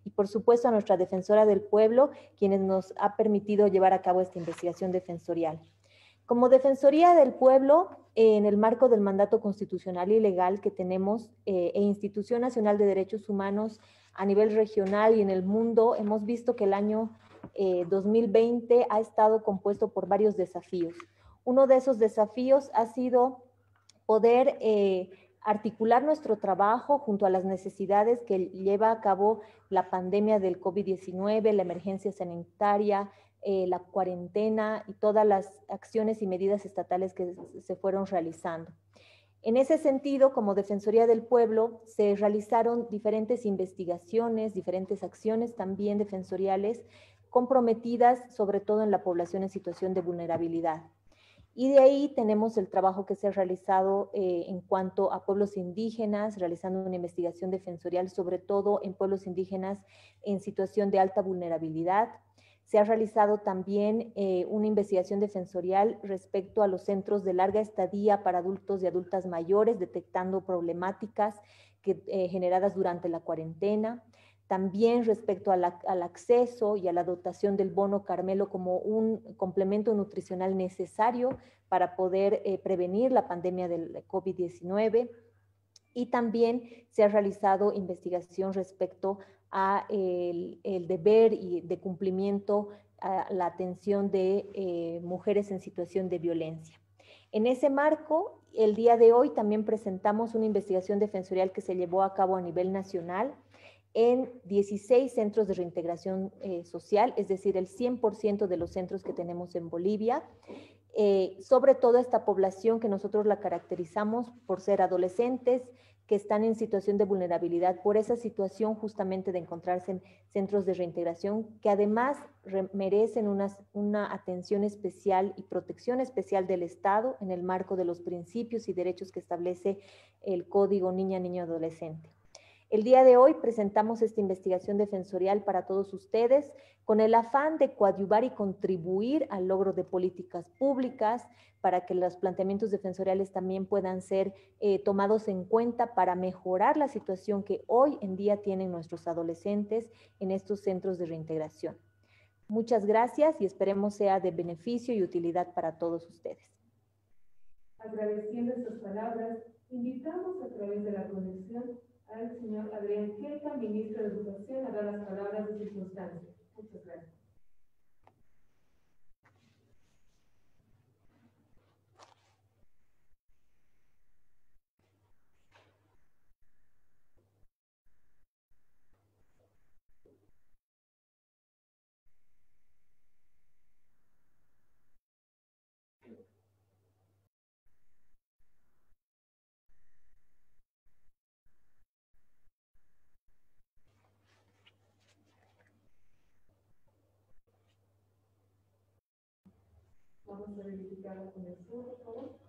y por supuesto a nuestra defensora del pueblo, quienes nos ha permitido llevar a cabo esta investigación defensorial. Como Defensoría del Pueblo, en el marco del mandato constitucional y legal que tenemos e Institución Nacional de Derechos Humanos a nivel regional y en el mundo, hemos visto que el año 2020 ha estado compuesto por varios desafíos. Uno de esos desafíos ha sido poder articular nuestro trabajo junto a las necesidades que lleva a cabo la pandemia del COVID-19, la emergencia sanitaria, la cuarentena y todas las acciones y medidas estatales que se fueron realizando. En ese sentido, como Defensoría del Pueblo, se realizaron diferentes investigaciones, diferentes acciones también defensoriales comprometidas sobre todo en la población en situación de vulnerabilidad. Y de ahí tenemos el trabajo que se ha realizado en cuanto a pueblos indígenas, realizando una investigación defensorial sobre todo en pueblos indígenas en situación de alta vulnerabilidad. Se ha realizado también una investigación defensorial respecto a los centros de larga estadía para adultos y adultas mayores, detectando problemáticas generadas durante la cuarentena. También respecto al acceso y a la dotación del bono Carmelo como un complemento nutricional necesario para poder prevenir la pandemia del COVID-19. Y también se ha realizado investigación respecto a el deber y de cumplimiento a la atención de mujeres en situación de violencia. En ese marco, el día de hoy también presentamos una investigación defensorial que se llevó a cabo a nivel nacional en 16 centros de reintegración social, es decir, el 100% de los centros que tenemos en Bolivia, sobre todo esta población que nosotros la caracterizamos por ser adolescentes que están en situación de vulnerabilidad, por esa situación justamente de encontrarse en centros de reintegración, que además merecen una atención especial y protección especial del Estado en el marco de los principios y derechos que establece el Código Niña, Niño, Adolescente. El día de hoy presentamos esta investigación defensorial para todos ustedes con el afán de coadyuvar y contribuir al logro de políticas públicas para que los planteamientos defensoriales también puedan ser tomados en cuenta para mejorar la situación que hoy en día tienen nuestros adolescentes en estos centros de reintegración. Muchas gracias y esperemos sea de beneficio y utilidad para todos ustedes. Agradeciendo estas palabras, invitamos a través de la conexión al señor Adrián Queta, ministro de Educación, a dar las palabras de circunstancia. Muchas gracias. Vamos a verificar la conexión, por favor.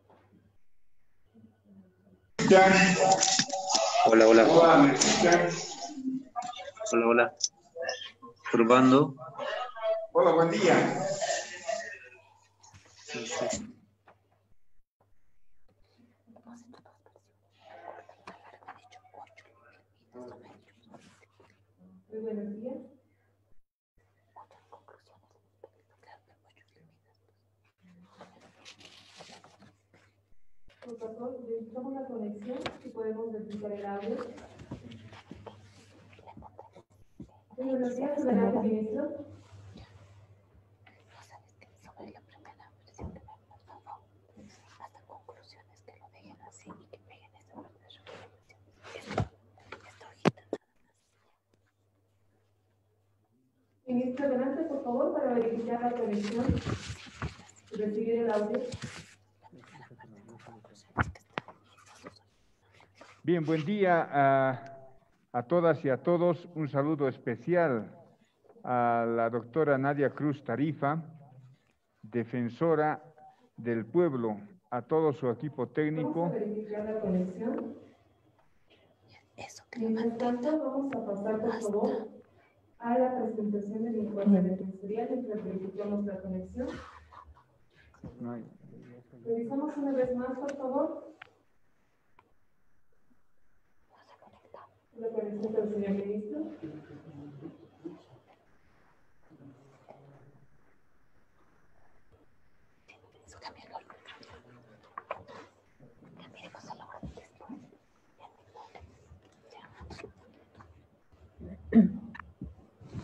Hola, hola. Hola, hola. Probando. Hola, buen día. Muy buenos días. Por favor, necesitamos una conexión, si podemos verificar el audio. Muy buenos días, adelante, ministro. Sobre la primera versión que me por favor, hasta conclusiones que lo dejen así y que peguen esa parte de recomendaciones. Esta hojita nada más. Ministro, adelante, por favor, para verificar la conexión y recibir el audio. Bien, buen día a todas y a todos. Un saludo especial a la doctora Nadia Cruz Tarifa, defensora del pueblo, a todo su equipo técnico. Vamos a verificar la conexión. Eso que Mientras tanto, vamos a pasar, por favor, a la presentación del informe defensorial mientras verificamos la conexión. Revisamos una vez más, por favor. La conexión del señor ministro.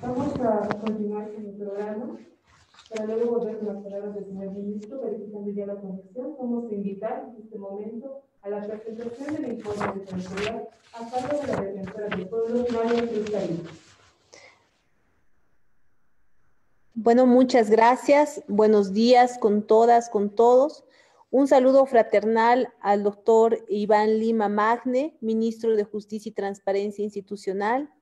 Vamos a continuar con el programa. Para luego volver con las palabras del señor ministro, verificando ya la conexión, vamos a invitar en este momento a la presentación del informe defensorial a cargo de la defensora del pueblo, Nadia Cruz Tarifa. Bueno, muchas gracias. Buenos días con todas, con todos. Un saludo fraternal al doctor Iván Lima Magne, ministro de Justicia y Transparencia Institucional,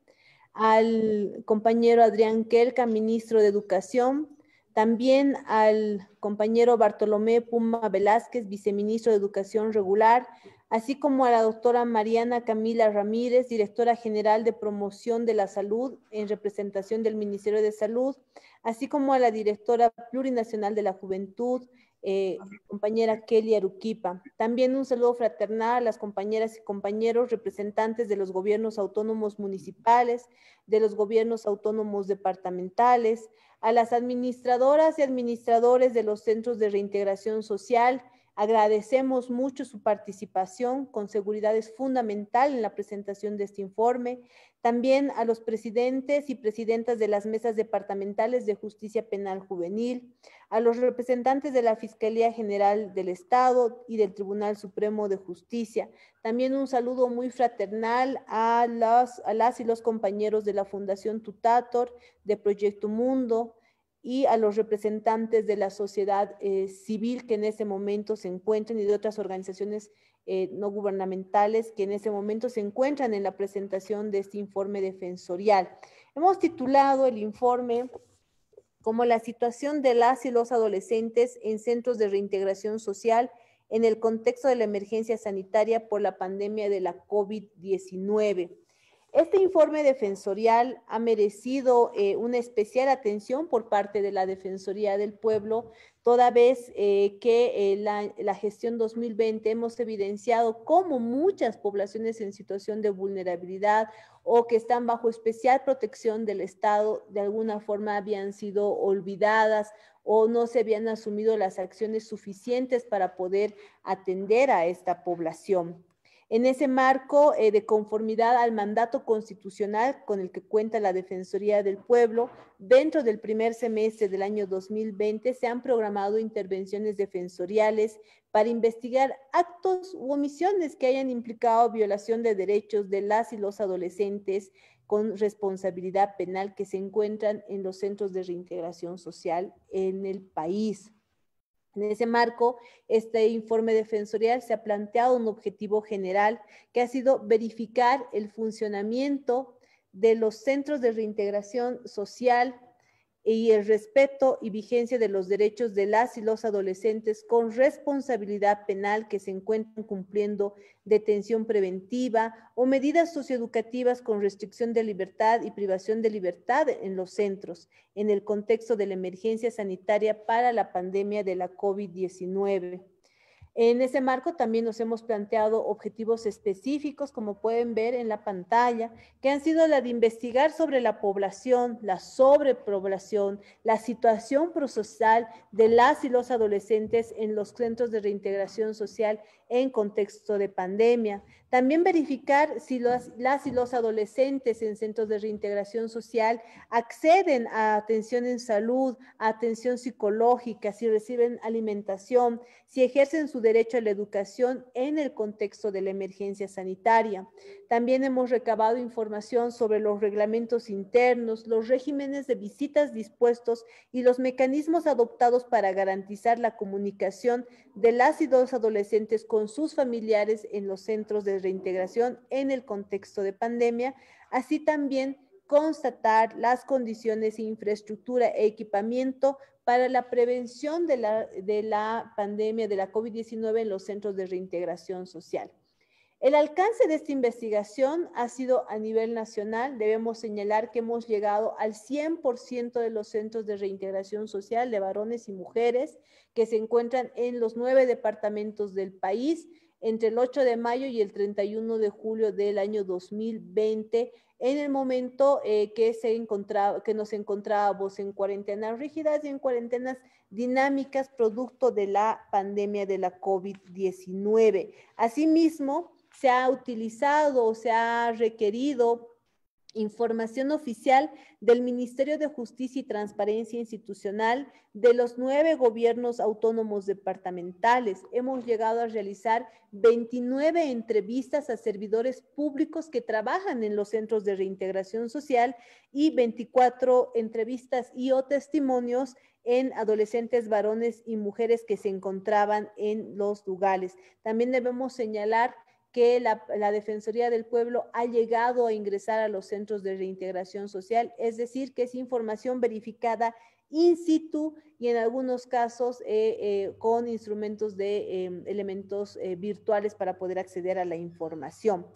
al compañero Adrián Kelka, ministro de Educación, también al compañero Bartolomé Puma Velázquez, viceministro de Educación Regular, así como a la doctora Mariana Camila Ramírez, directora general de Promoción de la Salud en representación del Ministerio de Salud, así como a la directora plurinacional de la Juventud, compañera Kelly Aruquipa. También un saludo fraternal a las compañeras y compañeros representantes de los gobiernos autónomos municipales, de los gobiernos autónomos departamentales, a las administradoras y administradores de los centros de reintegración social. Agradecemos mucho su participación, con seguridad es fundamental en la presentación de este informe. También a los presidentes y presidentas de las mesas departamentales de justicia penal juvenil, a los representantes de la Fiscalía General del Estado y del Tribunal Supremo de Justicia. También un saludo muy fraternal a las y los compañeros de la Fundación Tutator, de Proyecto Mundo, y a los representantes de la sociedad civil que en ese momento se encuentran y de otras organizaciones no gubernamentales que en ese momento se encuentran en la presentación de este informe defensorial. Hemos titulado el informe como la situación de las y los adolescentes en centros de reintegración social en el contexto de la emergencia sanitaria por la pandemia de la COVID-19. Este informe defensorial ha merecido una especial atención por parte de la Defensoría del Pueblo, toda vez que la gestión 2020 hemos evidenciado cómo muchas poblaciones en situación de vulnerabilidad o que están bajo especial protección del Estado de alguna forma habían sido olvidadas o no se habían asumido las acciones suficientes para poder atender a esta población. En ese marco de conformidad al mandato constitucional con el que cuenta la Defensoría del Pueblo, dentro del primer semestre del año 2020 se han programado intervenciones defensoriales para investigar actos u omisiones que hayan implicado violación de derechos de las y los adolescentes con responsabilidad penal que se encuentran en los centros de reintegración social en el país. En ese marco, este informe defensorial se ha planteado un objetivo general que ha sido verificar el funcionamiento de los centros de reintegración social y el respeto y vigencia de los derechos de las y los adolescentes con responsabilidad penal que se encuentran cumpliendo detención preventiva o medidas socioeducativas con restricción de libertad y privación de libertad en los centros, en el contexto de la emergencia sanitaria para la pandemia de la COVID-19. En ese marco también nos hemos planteado objetivos específicos, como pueden ver en la pantalla, que han sido la de investigar sobre la población, la sobrepoblación, la situación prosocial de las y los adolescentes en los centros de reintegración social en contexto de pandemia. También verificar si las y los adolescentes en centros de reintegración social acceden a atención en salud, a atención psicológica, si reciben alimentación, si ejercen su derecho a la educación en el contexto de la emergencia sanitaria. También hemos recabado información sobre los reglamentos internos, los regímenes de visitas dispuestos y los mecanismos adoptados para garantizar la comunicación de las y los adolescentes con sus familiares en los centros de reintegración en el contexto de pandemia, así también constatar las condiciones, infraestructura e equipamiento para la prevención de la pandemia de la COVID-19 en los centros de reintegración social. El alcance de esta investigación ha sido a nivel nacional. Debemos señalar que hemos llegado al 100% de los centros de reintegración social de varones y mujeres que se encuentran en los 9 departamentos del país entre el 8 de mayo y el 31 de julio del año 2020, en el momento que nos encontrábamos en cuarentenas rígidas y en cuarentenas dinámicas producto de la pandemia de la COVID-19. Asimismo, se ha utilizado o se ha requerido información oficial del Ministerio de Justicia y Transparencia Institucional de los 9 gobiernos autónomos departamentales. Hemos llegado a realizar 29 entrevistas a servidores públicos que trabajan en los centros de reintegración social y 24 entrevistas y o testimonios en adolescentes varones y mujeres que se encontraban en los lugares. También debemos señalar que la Defensoría del Pueblo ha llegado a ingresar a los centros de reintegración social, es decir, que es información verificada in situ y en algunos casos con instrumentos de elementos virtuales para poder acceder a la información.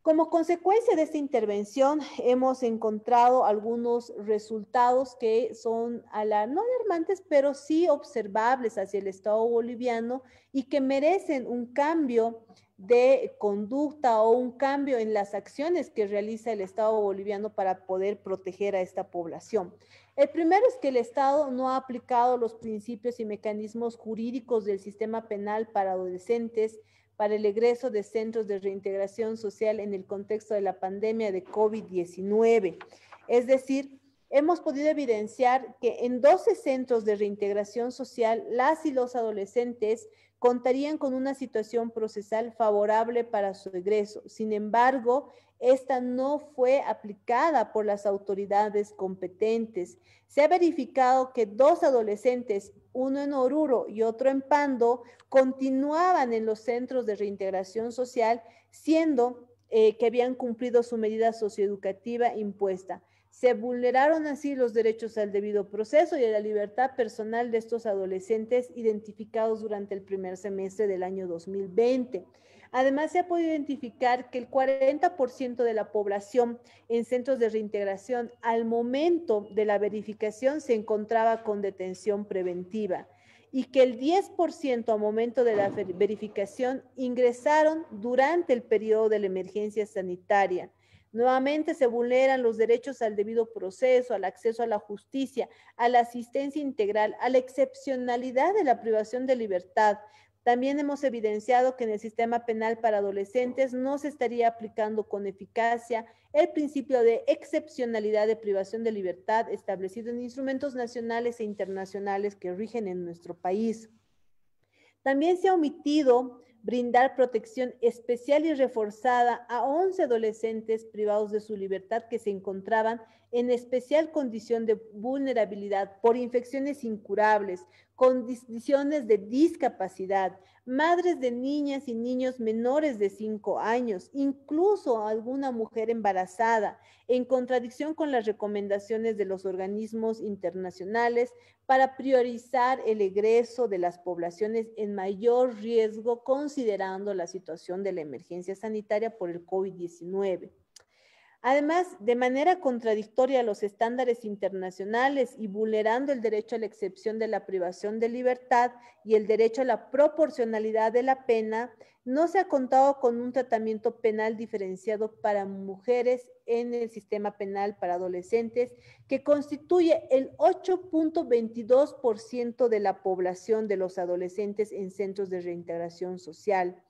Como consecuencia de esta intervención, hemos encontrado algunos resultados que son no alarmantes, pero sí observables hacia el Estado boliviano y que merecen un cambio de conducta o un cambio en las acciones que realiza el Estado boliviano para poder proteger a esta población. El primero es que el Estado no ha aplicado los principios y mecanismos jurídicos del sistema penal para adolescentes, para el egreso de centros de reintegración social en el contexto de la pandemia de COVID-19. Es decir, hemos podido evidenciar que en 12 centros de reintegración social, las y los adolescentes contarían con una situación procesal favorable para su egreso. Sin embargo, esta no fue aplicada por las autoridades competentes. Se ha verificado que 2 adolescentes, uno en Oruro y otro en Pando, continuaban en los centros de reintegración social, siendo que habían cumplido su medida socioeducativa impuesta. Se vulneraron así los derechos al debido proceso y a la libertad personal de estos adolescentes identificados durante el primer semestre del año 2020. Además, se ha podido identificar que el 40% de la población en centros de reintegración al momento de la verificación se encontraba con detención preventiva y que el 10% al momento de la verificación ingresaron durante el periodo de la emergencia sanitaria. Nuevamente se vulneran los derechos al debido proceso, al acceso a la justicia, a la asistencia integral, a la excepcionalidad de la privación de libertad. También hemos evidenciado que en el sistema penal para adolescentes no se estaría aplicando con eficacia el principio de excepcionalidad de privación de libertad establecido en instrumentos nacionales e internacionales que rigen en nuestro país. También se ha omitido brindar protección especial y reforzada a 11 adolescentes privados de su libertad que se encontraban en especial condición de vulnerabilidad por infecciones incurables, condiciones de discapacidad, madres de niñas y niños menores de 5 años, incluso alguna mujer embarazada, en contradicción con las recomendaciones de los organismos internacionales para priorizar el egreso de las poblaciones en mayor riesgo, considerando la situación de la emergencia sanitaria por el COVID-19. Además, de manera contradictoria a los estándares internacionales y vulnerando el derecho a la excepción de la privación de libertad y el derecho a la proporcionalidad de la pena, no se ha contado con un tratamiento penal diferenciado para mujeres en el sistema penal para adolescentes, que constituye el 8.22% de la población de los adolescentes en centros de reintegración social.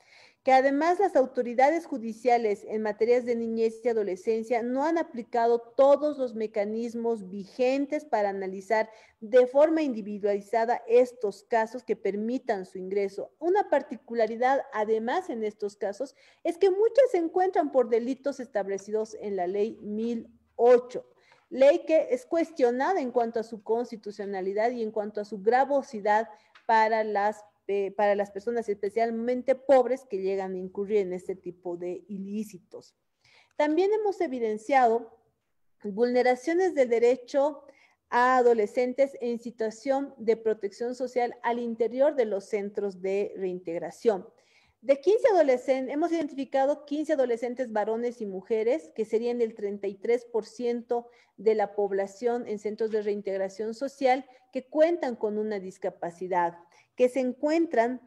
Que además las autoridades judiciales en materias de niñez y adolescencia no han aplicado todos los mecanismos vigentes para analizar de forma individualizada estos casos que permitan su ingreso. Una particularidad además en estos casos es que muchas se encuentran por delitos establecidos en la ley 1008. Ley que es cuestionada en cuanto a su constitucionalidad y en cuanto a su gravosidad para las personas especialmente pobres que llegan a incurrir en este tipo de ilícitos. También hemos evidenciado vulneraciones del derecho a adolescentes en situación de protección social al interior de los centros de reintegración. De 15 adolescentes, hemos identificado 15 adolescentes varones y mujeres, que serían el 33% de la población en centros de reintegración social, que cuentan con una discapacidad, que se encuentran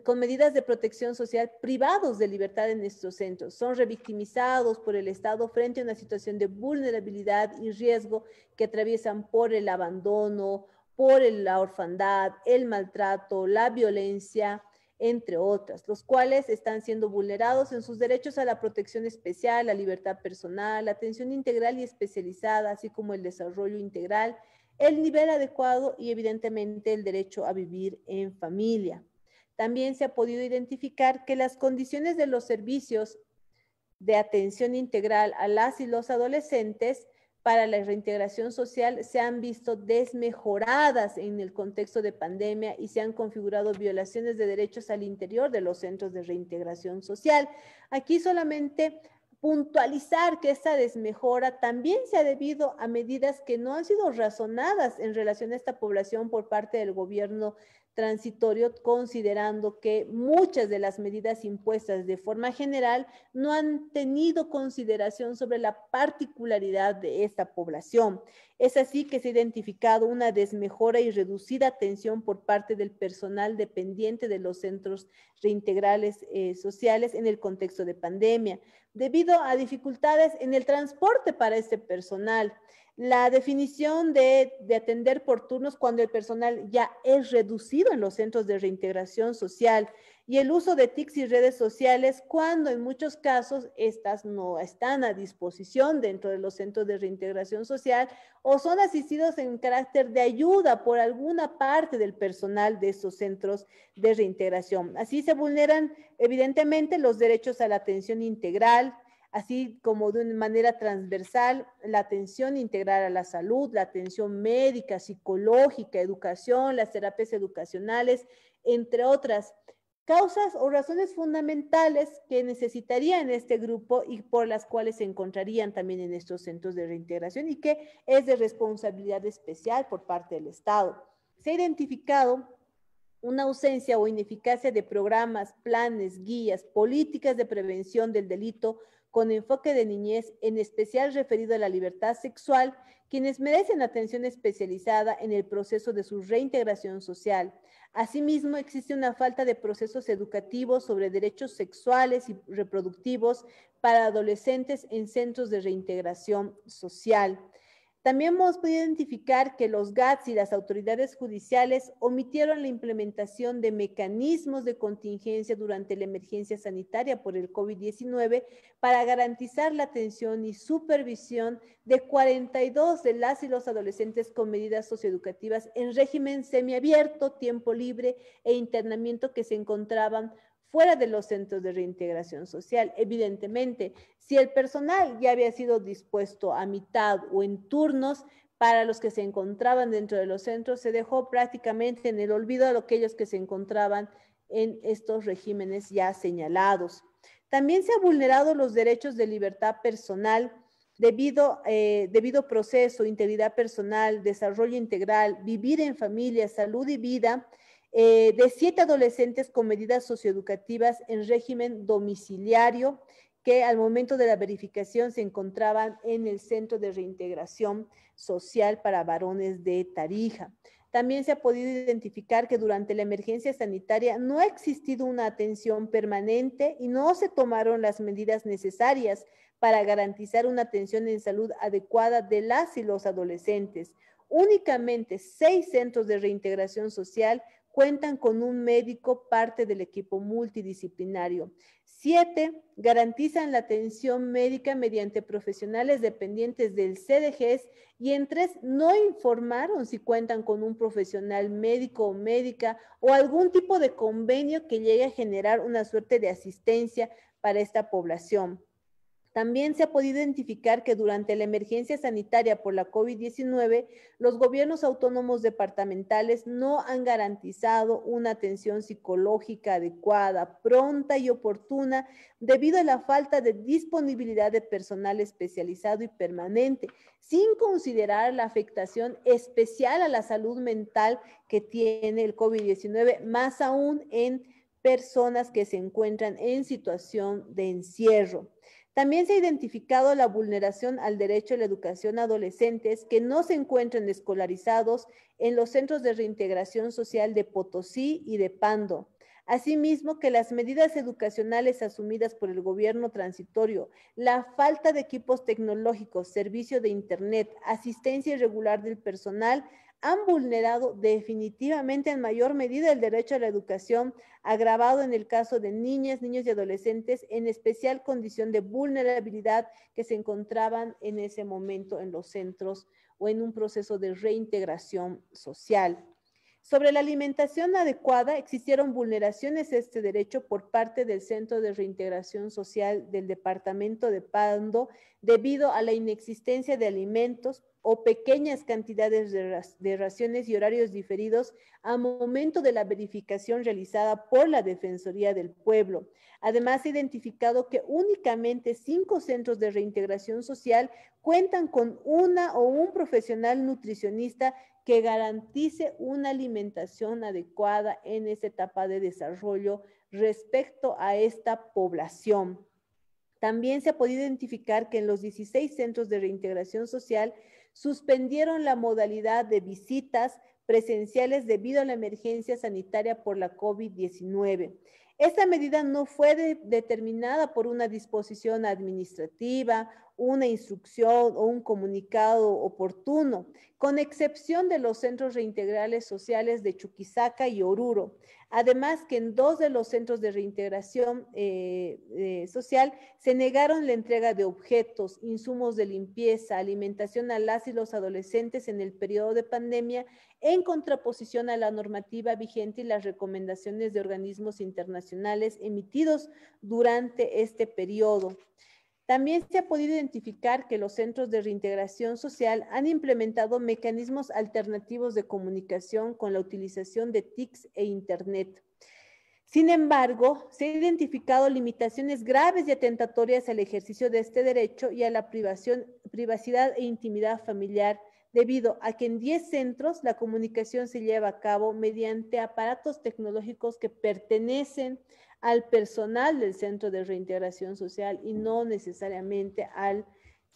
con medidas de protección social privados de libertad en estos centros. Son revictimizados por el Estado frente a una situación de vulnerabilidad y riesgo que atraviesan por el abandono, por la orfandad, el maltrato, la violencia, entre otras, los cuales están siendo vulnerados en sus derechos a la protección especial, la libertad personal, la atención integral y especializada, así como el desarrollo integral, el nivel adecuado y evidentemente el derecho a vivir en familia. También se ha podido identificar que las condiciones de los servicios de atención integral a las y los adolescentes para la reintegración social se han visto desmejoradas en el contexto de pandemia y se han configurado violaciones de derechos al interior de los centros de reintegración social. Aquí solamente puntualizar que esta desmejora también se ha debido a medidas que no han sido razonadas en relación a esta población por parte del gobierno transitorio, considerando que muchas de las medidas impuestas de forma general no han tenido consideración sobre la particularidad de esta población. Es así que se ha identificado una desmejora y reducida atención por parte del personal dependiente de los centros reintegrales sociales en el contexto de pandemia, debido a dificultades en el transporte para este personal. La definición de atender por turnos cuando el personal ya es reducido en los centros de reintegración social y el uso de TICs y redes sociales cuando en muchos casos estas no están a disposición dentro de los centros de reintegración social o son asistidos en carácter de ayuda por alguna parte del personal de estos centros de reintegración. Así se vulneran evidentemente los derechos a la atención integral, así como de una manera transversal, la atención integral a la salud, la atención médica, psicológica, educación, las terapias educacionales, entre otras causas o razones fundamentales que necesitarían este grupo y por las cuales se encontrarían también en estos centros de reintegración y que es de responsabilidad especial por parte del Estado. Se ha identificado una ausencia o ineficacia de programas, planes, guías, políticas de prevención del delito con enfoque de niñez, en especial referido a la libertad sexual, quienes merecen atención especializada en el proceso de su reintegración social. Asimismo, existe una falta de procesos educativos sobre derechos sexuales y reproductivos para adolescentes en centros de reintegración social. También hemos podido identificar que los GATS y las autoridades judiciales omitieron la implementación de mecanismos de contingencia durante la emergencia sanitaria por el COVID-19 para garantizar la atención y supervisión de 42 de las y los adolescentes con medidas socioeducativas en régimen semiabierto, tiempo libre e internamiento que se encontraban fuera de los centros de reintegración social. Evidentemente, si el personal ya había sido dispuesto a mitad o en turnos para los que se encontraban dentro de los centros, se dejó prácticamente en el olvido a aquellos que se encontraban en estos regímenes ya señalados. También se han vulnerado los derechos de libertad personal, debido proceso, integridad personal, desarrollo integral, vivir en familia, salud y vida, de 7 adolescentes con medidas socioeducativas en régimen domiciliario que al momento de la verificación se encontraban en el Centro de Reintegración Social para Varones de Tarija. También se ha podido identificar que durante la emergencia sanitaria no ha existido una atención permanente y no se tomaron las medidas necesarias para garantizar una atención en salud adecuada de las y los adolescentes. Únicamente 6 centros de reintegración social cuentan con un médico parte del equipo multidisciplinario. 7, garantizan la atención médica mediante profesionales dependientes del CDGES y en 3, no informaron si cuentan con un profesional médico o médica o algún tipo de convenio que llegue a generar una suerte de asistencia para esta población. También se ha podido identificar que durante la emergencia sanitaria por la COVID-19, los gobiernos autónomos departamentales no han garantizado una atención psicológica adecuada, pronta y oportuna debido a la falta de disponibilidad de personal especializado y permanente, sin considerar la afectación especial a la salud mental que tiene el COVID-19, más aún en personas que se encuentran en situación de encierro. También se ha identificado la vulneración al derecho a la educación a adolescentes que no se encuentran escolarizados en los centros de reintegración social de Potosí y de Pando. Asimismo, que las medidas educacionales asumidas por el gobierno transitorio, la falta de equipos tecnológicos, servicio de internet, asistencia irregular del personal, han vulnerado definitivamente en mayor medida el derecho a la educación, agravado en el caso de niñas, niños y adolescentes en especial condición de vulnerabilidad que se encontraban en ese momento en los centros o en un proceso de reintegración social. Sobre la alimentación adecuada, existieron vulneraciones de este derecho por parte del Centro de Reintegración Social del Departamento de Pando debido a la inexistencia de alimentos o pequeñas cantidades de raciones y horarios diferidos a momento de la verificación realizada por la Defensoría del Pueblo. Además, se ha identificado que únicamente 5 centros de reintegración social cuentan con una o un profesional nutricionista que garantice una alimentación adecuada en esta etapa de desarrollo respecto a esta población. También se ha podido identificar que en los 16 centros de reintegración social suspendieron la modalidad de visitas presenciales debido a la emergencia sanitaria por la COVID-19. Esta medida no fue determinada por una disposición administrativa, una instrucción o un comunicado oportuno, con excepción de los centros reintegrales sociales de Chuquisaca y Oruro. Además, que en 2 de los centros de reintegración social se negaron la entrega de objetos, insumos de limpieza, alimentación a las y los adolescentes en el periodo de pandemia, en contraposición a la normativa vigente y las recomendaciones de organismos internacionales emitidos durante este periodo. También se ha podido identificar que los centros de reintegración social han implementado mecanismos alternativos de comunicación con la utilización de TICs e Internet. Sin embargo, se han identificado limitaciones graves y atentatorias al ejercicio de este derecho y a la privacidad e intimidad familiar, debido a que en 10 centros la comunicación se lleva a cabo mediante aparatos tecnológicos que pertenecen al personal del Centro de Reintegración Social y no necesariamente al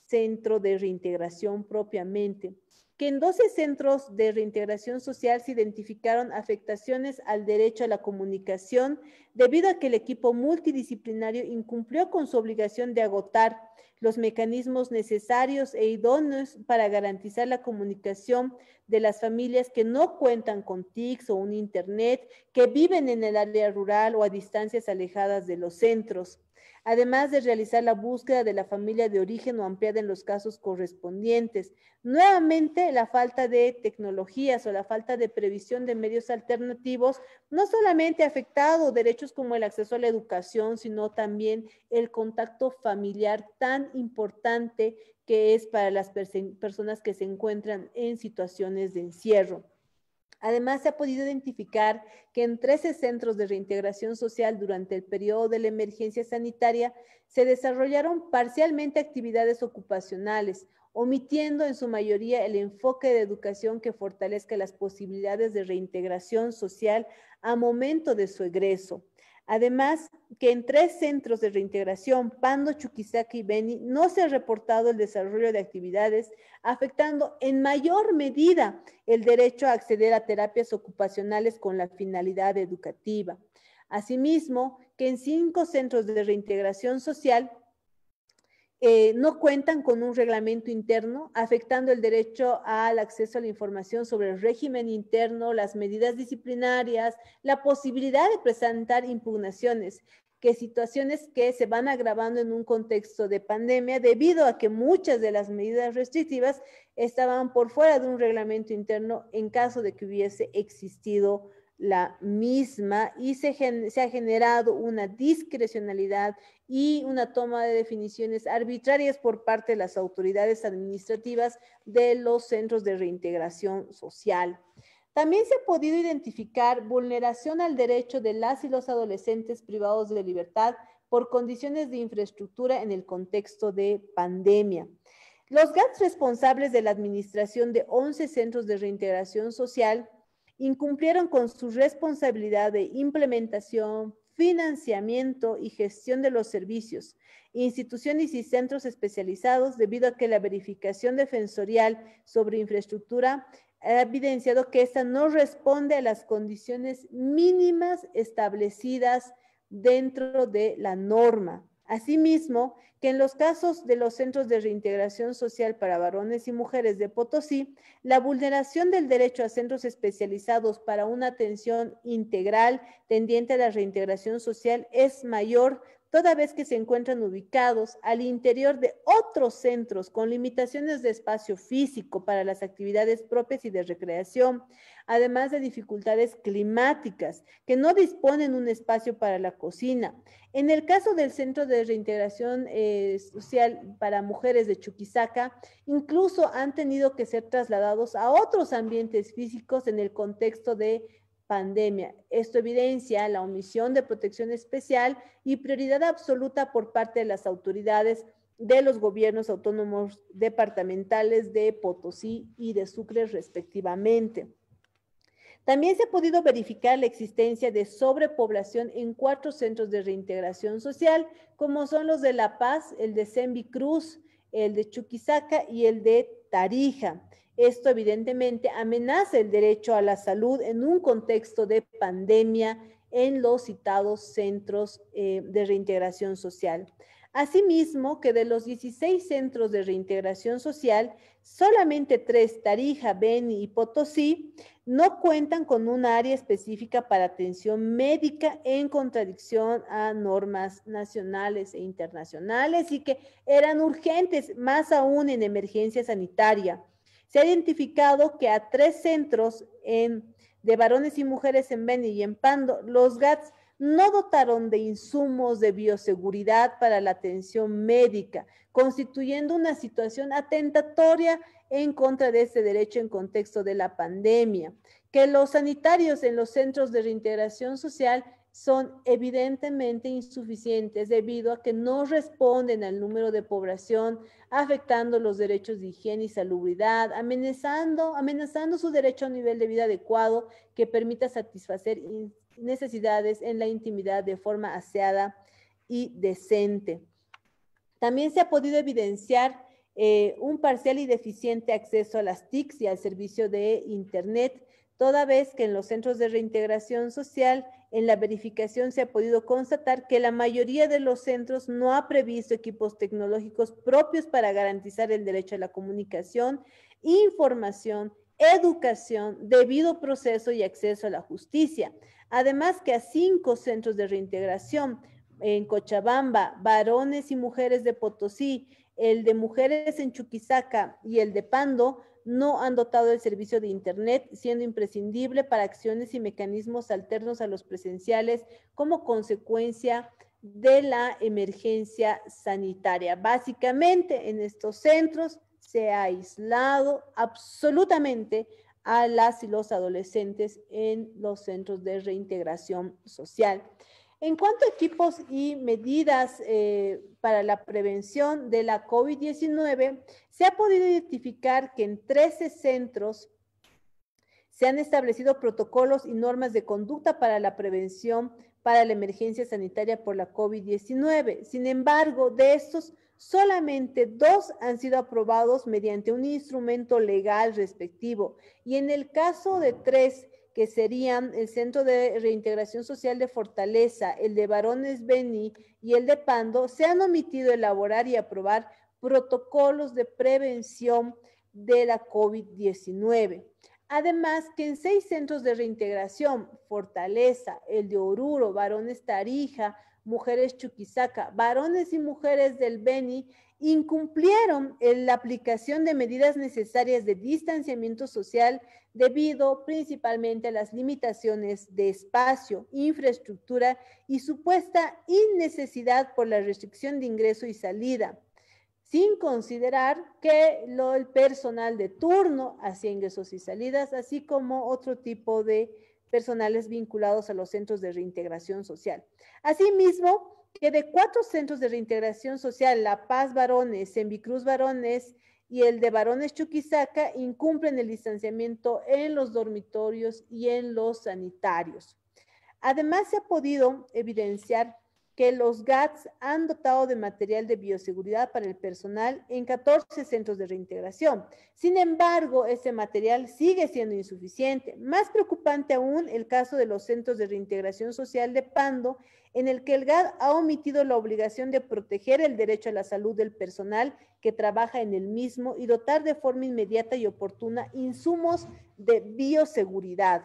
Centro de Reintegración propiamente. Que en 12 centros de reintegración social se identificaron afectaciones al derecho a la comunicación debido a que el equipo multidisciplinario incumplió con su obligación de agotar los mecanismos necesarios e idóneos para garantizar la comunicación de las familias que no cuentan con TICs o un Internet, que viven en el área rural o a distancias alejadas de los centros. Además de realizar la búsqueda de la familia de origen o ampliada en los casos correspondientes. Nuevamente, la falta de tecnologías o la falta de previsión de medios alternativos no solamente ha afectado derechos como el acceso a la educación, sino también el contacto familiar tan importante que es para las personas que se encuentran en situaciones de encierro. Además, se ha podido identificar que en 13 centros de reintegración social durante el periodo de la emergencia sanitaria se desarrollaron parcialmente actividades ocupacionales, omitiendo en su mayoría el enfoque de educación que fortalezca las posibilidades de reintegración social a momento de su egreso. Además, que en 3 centros de reintegración, Pando, Chuquisaca y Beni, no se ha reportado el desarrollo de actividades, afectando en mayor medida el derecho a acceder a terapias ocupacionales con la finalidad educativa. Asimismo, que en 5 centros de reintegración social no cuentan con un reglamento interno, afectando el derecho al acceso a la información sobre el régimen interno, las medidas disciplinarias, la posibilidad de presentar impugnaciones, que situaciones que se van agravando en un contexto de pandemia debido a que muchas de las medidas restrictivas estaban por fuera de un reglamento interno en caso de que hubiese existido la misma, y se ha generado una discrecionalidad y una toma de definiciones arbitrarias por parte de las autoridades administrativas de los centros de reintegración social. También se ha podido identificar vulneración al derecho de las y los adolescentes privados de libertad por condiciones de infraestructura en el contexto de pandemia. Los GATS responsables de la administración de 11 centros de reintegración social incumplieron con su responsabilidad de implementación, financiamiento y gestión de los servicios, instituciones y centros especializados, debido a que la verificación defensorial sobre infraestructura ha evidenciado que esta no responde a las condiciones mínimas establecidas dentro de la norma. Asimismo, que en los casos de los centros de reintegración social para varones y mujeres de Potosí, la vulneración del derecho a centros especializados para una atención integral tendiente a la reintegración social es mayor, toda vez que se encuentran ubicados al interior de otros centros con limitaciones de espacio físico para las actividades propias y de recreación, además de dificultades climáticas, que no disponen un espacio para la cocina. En el caso del Centro de Reintegración Social para Mujeres de Chuquisaca, incluso han tenido que ser trasladados a otros ambientes físicos en el contexto de pandemia. Esto evidencia la omisión de protección especial y prioridad absoluta por parte de las autoridades de los gobiernos autónomos departamentales de Potosí y de Sucre respectivamente. También se ha podido verificar la existencia de sobrepoblación en 4 centros de reintegración social, como son los de La Paz, el de Sembi Cruz, el de Chuquisaca y el de Tarija. Esto evidentemente amenaza el derecho a la salud en un contexto de pandemia en los citados centros de reintegración social. Asimismo, que de los 16 centros de reintegración social, solamente 3, Tarija, Beni y Potosí, no cuentan con un área específica para atención médica en contradicción a normas nacionales e internacionales y que eran urgentes, más aún en emergencia sanitaria. Se ha identificado que a 3 centros de varones y mujeres en Beni y en Pando, los GATS no dotaron de insumos de bioseguridad para la atención médica, constituyendo una situación atentatoria en contra de ese derecho en contexto de la pandemia. Que los sanitarios en los centros de reintegración social son evidentemente insuficientes debido a que no responden al número de población, afectando los derechos de higiene y salubridad, amenazando su derecho a un nivel de vida adecuado que permita satisfacer necesidades en la intimidad de forma aseada y decente. También se ha podido evidenciar un parcial y deficiente acceso a las TICs y al servicio de Internet, toda vez que en los centros de reintegración social, en la verificación se ha podido constatar que la mayoría de los centros no ha previsto equipos tecnológicos propios para garantizar el derecho a la comunicación, información, educación, debido proceso y acceso a la justicia. Además que a 5 centros de reintegración en Cochabamba, varones y mujeres de Potosí, el de mujeres en Chuquisaca y el de Pando, no han dotado el servicio de Internet, siendo imprescindible para acciones y mecanismos alternos a los presenciales como consecuencia de la emergencia sanitaria. Básicamente, en estos centros se ha aislado absolutamente a las y los adolescentes en los centros de reintegración social. En cuanto a equipos y medidas para la prevención de la COVID-19, se ha podido identificar que en 13 centros se han establecido protocolos y normas de conducta para la prevención para la emergencia sanitaria por la COVID-19. Sin embargo, de estos, solamente 2 han sido aprobados mediante un instrumento legal respectivo. Y en el caso de 3, que serían el Centro de Reintegración Social de Fortaleza, el de Varones Beni y el de Pando, se han omitido elaborar y aprobar protocolos de prevención de la COVID-19. Además, que en 6 centros de reintegración, Fortaleza, el de Oruro, Varones Tarija, Mujeres Chuquisaca, varones y mujeres del Beni, incumplieron la aplicación de medidas necesarias de distanciamiento social debido principalmente a las limitaciones de espacio, infraestructura y supuesta innecesidad por la restricción de ingreso y salida, sin considerar que el personal de turno hacía ingresos y salidas, así como otro tipo de personales vinculados a los centros de reintegración social. Asimismo, que de 4 centros de reintegración social, La Paz Varones, Sembicruz Varones y el de Varones Chuquisaca, incumplen el distanciamiento en los dormitorios y en los sanitarios. Además, se ha podido evidenciar que los GATS han dotado de material de bioseguridad para el personal en 14 centros de reintegración. Sin embargo, ese material sigue siendo insuficiente. Más preocupante aún el caso de los centros de reintegración social de Pando, en el que el GAT ha omitido la obligación de proteger el derecho a la salud del personal que trabaja en el mismo y dotar de forma inmediata y oportuna insumos de bioseguridad.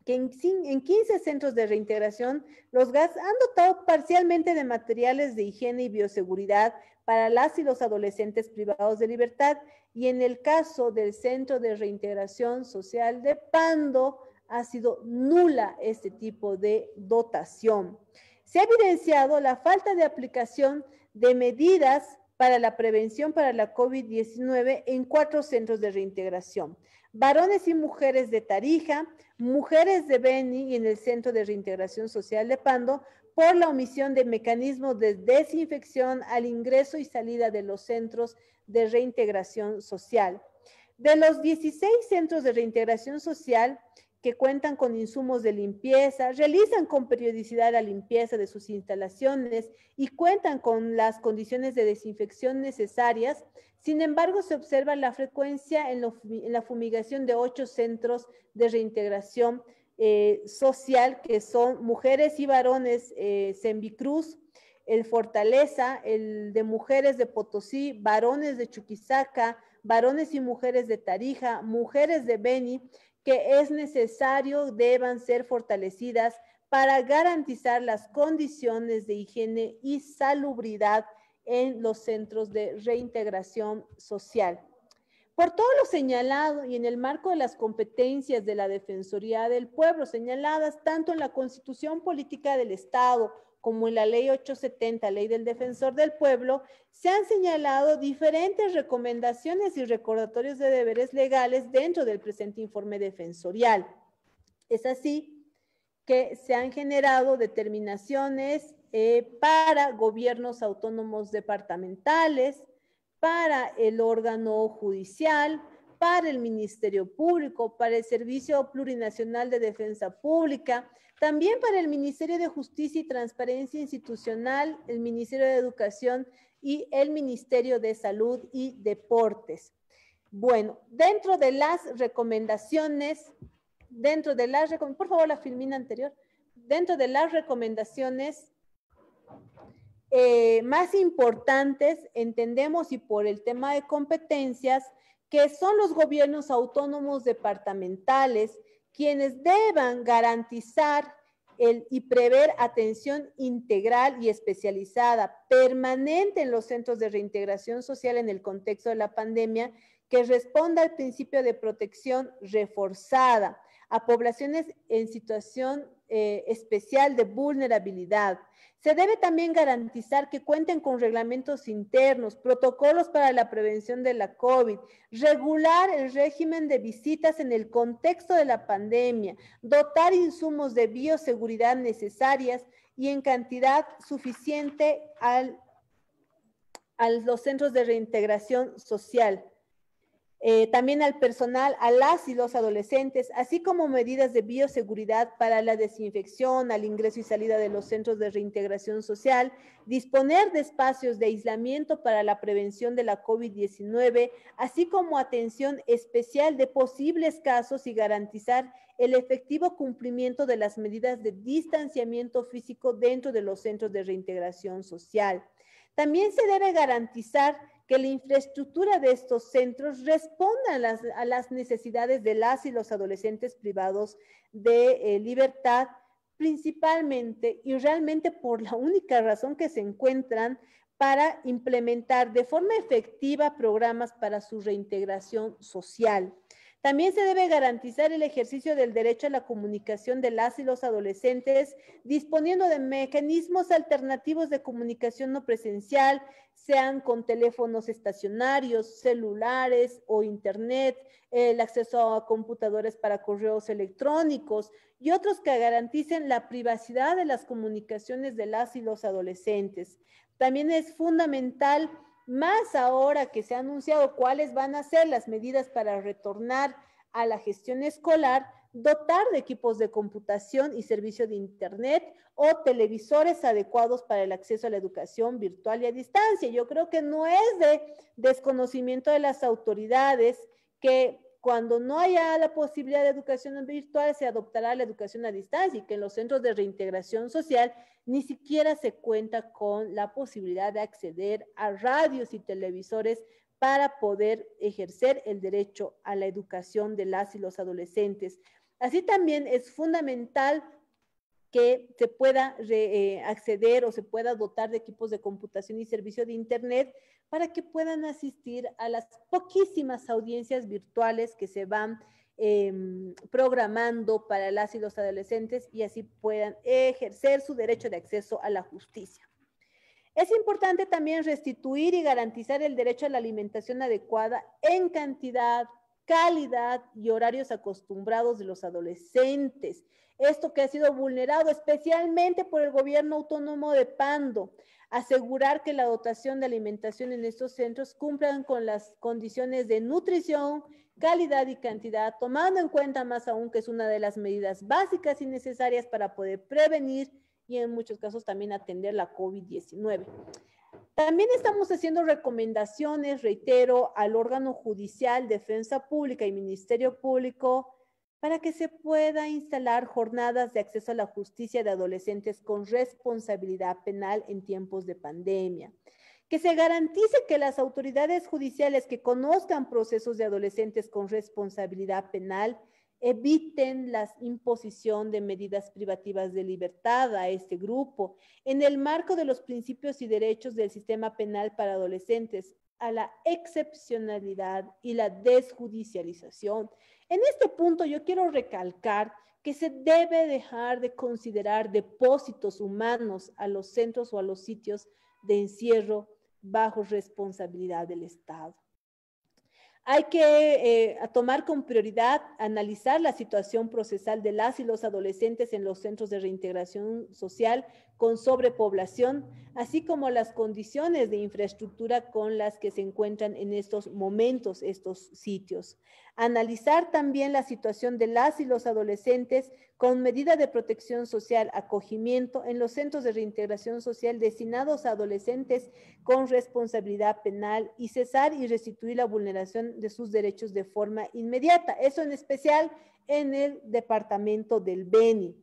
Que en 15 centros de reintegración, los GATS han dotado parcialmente de materiales de higiene y bioseguridad para las y los adolescentes privados de libertad, y en el caso del Centro de Reintegración Social de Pando, ha sido nula este tipo de dotación. Se ha evidenciado la falta de aplicación de medidas para la prevención para la COVID-19 en 4 centros de reintegración. Varones y mujeres de Tarija, mujeres de Beni y en el Centro de Reintegración Social de Pando, por la omisión de mecanismos de desinfección al ingreso y salida de los centros de reintegración social. De los 16 centros de reintegración social que cuentan con insumos de limpieza, realizan con periodicidad la limpieza de sus instalaciones y cuentan con las condiciones de desinfección necesarias. Sin embargo, se observa la frecuencia en la fumigación de 8 centros de reintegración social, que son mujeres y varones Sembicruz, el Fortaleza, el de mujeres de Potosí, varones de Chuquisaca, varones y mujeres de Tarija, mujeres de Beni, que es necesario deban ser fortalecidas para garantizar las condiciones de higiene y salubridad en los centros de reintegración social. Por todo lo señalado y en el marco de las competencias de la Defensoría del Pueblo señaladas tanto en la Constitución Política del Estado como en la Ley 870, Ley del Defensor del Pueblo, se han señalado diferentes recomendaciones y recordatorios de deberes legales dentro del presente informe defensorial. Es así que se han generado determinaciones para gobiernos autónomos departamentales, para el órgano judicial, para el Ministerio Público, para el Servicio Plurinacional de Defensa Pública, también para el Ministerio de Justicia y Transparencia Institucional, el Ministerio de Educación y el Ministerio de Salud y Deportes. Bueno, dentro de las recomendaciones, por favor la filmina anterior, dentro de las recomendaciones más importantes, entendemos, y por el tema de competencias, que son los gobiernos autónomos departamentales quienes deban garantizar y prever atención integral y especializada permanente en los centros de reintegración social en el contexto de la pandemia, que responda al principio de protección reforzada a poblaciones en situación especial de vulnerabilidad. Se debe también garantizar que cuenten con reglamentos internos, protocolos para la prevención de la COVID, regular el régimen de visitas en el contexto de la pandemia, dotar insumos de bioseguridad necesarias y en cantidad suficiente a los centros de reintegración social. También al personal, a las y los adolescentes, así como medidas de bioseguridad para la desinfección, al ingreso y salida de los centros de reintegración social, disponer de espacios de aislamiento para la prevención de la COVID-19, así como atención especial de posibles casos y garantizar el efectivo cumplimiento de las medidas de distanciamiento físico dentro de los centros de reintegración social. También se debe garantizar que la infraestructura de estos centros responda a las necesidades de las y los adolescentes privados de libertad, principalmente y realmente por la única razón que se encuentran para implementar de forma efectiva programas para su reintegración social. También se debe garantizar el ejercicio del derecho a la comunicación de las y los adolescentes, disponiendo de mecanismos alternativos de comunicación no presencial, sean con teléfonos estacionarios, celulares o internet, el acceso a computadores para correos electrónicos y otros que garanticen la privacidad de las comunicaciones de las y los adolescentes. También es fundamental, más ahora que se ha anunciado cuáles van a ser las medidas para retornar a la gestión escolar, dotar de equipos de computación y servicio de Internet o televisores adecuados para el acceso a la educación virtual y a distancia. Yo creo que no es de desconocimiento de las autoridades que cuando no haya la posibilidad de educación virtual se adoptará la educación a distancia y que en los centros de reintegración social ni siquiera se cuenta con la posibilidad de acceder a radios y televisores para poder ejercer el derecho a la educación de las y los adolescentes. Así también es fundamental que se pueda acceder o se pueda dotar de equipos de computación y servicio de Internet para que puedan asistir a las poquísimas audiencias virtuales que se van programando para las y los adolescentes y así puedan ejercer su derecho de acceso a la justicia. Es importante también restituir y garantizar el derecho a la alimentación adecuada en cantidad, calidad y horarios acostumbrados de los adolescentes. Esto que ha sido vulnerado especialmente por el gobierno autónomo de Pando. Asegurar que la dotación de alimentación en estos centros cumplan con las condiciones de nutrición, calidad y cantidad, tomando en cuenta más aún que es una de las medidas básicas y necesarias para poder prevenir y en muchos casos también atender la COVID-19. También estamos haciendo recomendaciones, reitero, al órgano judicial, Defensa Pública y Ministerio Público para que se pueda instalar jornadas de acceso a la justicia de adolescentes con responsabilidad penal en tiempos de pandemia. Que se garantice que las autoridades judiciales que conozcan procesos de adolescentes con responsabilidad penal eviten la imposición de medidas privativas de libertad a este grupo, en el marco de los principios y derechos del sistema penal para adolescentes, a la excepcionalidad y la desjudicialización. En este punto yo quiero recalcar que se debe dejar de considerar depósitos humanos a los centros o a los sitios de encierro bajo responsabilidad del Estado. Hay que tomar con prioridad, analizar la situación procesal de las y los adolescentes en los centros de reintegración social con sobrepoblación, así como las condiciones de infraestructura con las que se encuentran en estos momentos estos sitios. Analizar también la situación de las y los adolescentes con medida de protección social, acogimiento en los centros de reintegración social destinados a adolescentes con responsabilidad penal y cesar y restituir la vulneración de sus derechos de forma inmediata. Eso en especial en el departamento del Beni.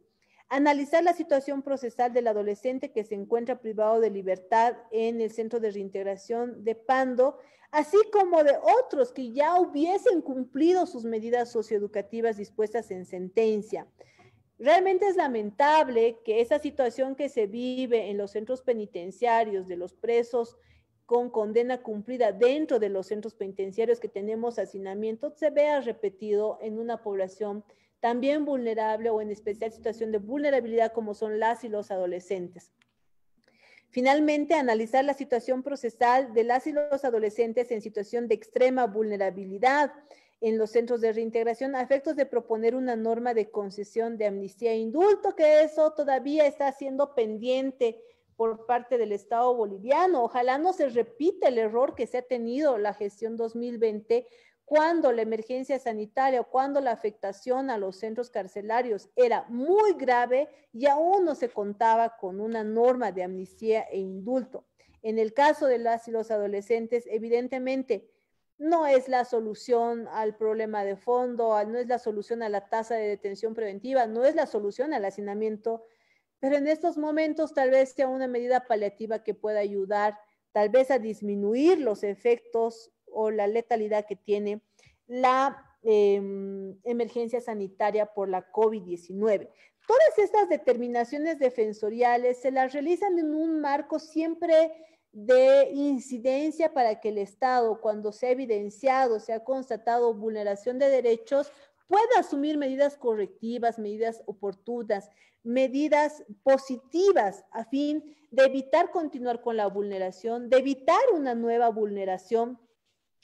Analizar la situación procesal del adolescente que se encuentra privado de libertad en el centro de reintegración de Pando, así como de otros que ya hubiesen cumplido sus medidas socioeducativas dispuestas en sentencia. Realmente es lamentable que esa situación que se vive en los centros penitenciarios de los presos con condena cumplida dentro de los centros penitenciarios que tenemos hacinamiento se vea repetido en una población también vulnerable o en especial situación de vulnerabilidad como son las y los adolescentes. Finalmente, analizar la situación procesal de las y los adolescentes en situación de extrema vulnerabilidad en los centros de reintegración a efectos de proponer una norma de concesión de amnistía e indulto, que eso todavía está siendo pendiente por parte del Estado boliviano. Ojalá no se repita el error que se ha tenido la gestión 2020 cuando la emergencia sanitaria o cuando la afectación a los centros carcelarios era muy grave y aún no se contaba con una norma de amnistía e indulto. En el caso de las y los adolescentes, evidentemente, no es la solución al problema de fondo, no es la solución a la tasa de detención preventiva, no es la solución al hacinamiento, pero en estos momentos tal vez sea una medida paliativa que pueda ayudar tal vez a disminuir los efectos o la letalidad que tiene la emergencia sanitaria por la COVID-19. Todas estas determinaciones defensoriales se las realizan en un marco siempre de incidencia para que el Estado, cuando se ha evidenciado, se ha constatado vulneración de derechos, pueda asumir medidas correctivas, medidas oportunas, medidas positivas a fin de evitar continuar con la vulneración, de evitar una nueva vulneración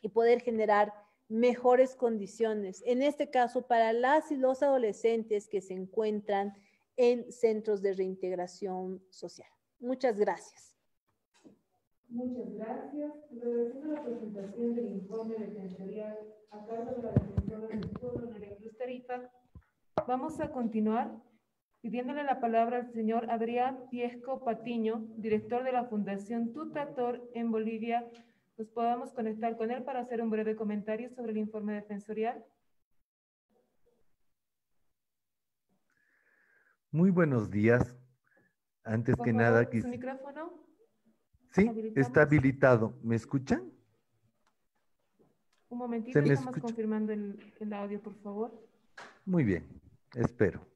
y poder generar mejores condiciones, en este caso para las y los adolescentes que se encuentran en centros de reintegración social. Muchas gracias. Muchas gracias. Agradeciendo la presentación del informe defensorial a cargo de la defensora del pueblo. está. Vamos a continuar pidiéndole la palabra al señor Adrián Piesco Patiño, director de la Fundación Tutator en Bolivia. Nos podamos conectar con él para hacer un breve comentario sobre el informe defensorial. Muy buenos días. Antes Por que favor, nada, su micrófono. sí, Habilitamos. está habilitado. ¿Me escuchan? Un momentito, ¿Se me estamos escucha? confirmando el audio, por favor. Muy bien, espero.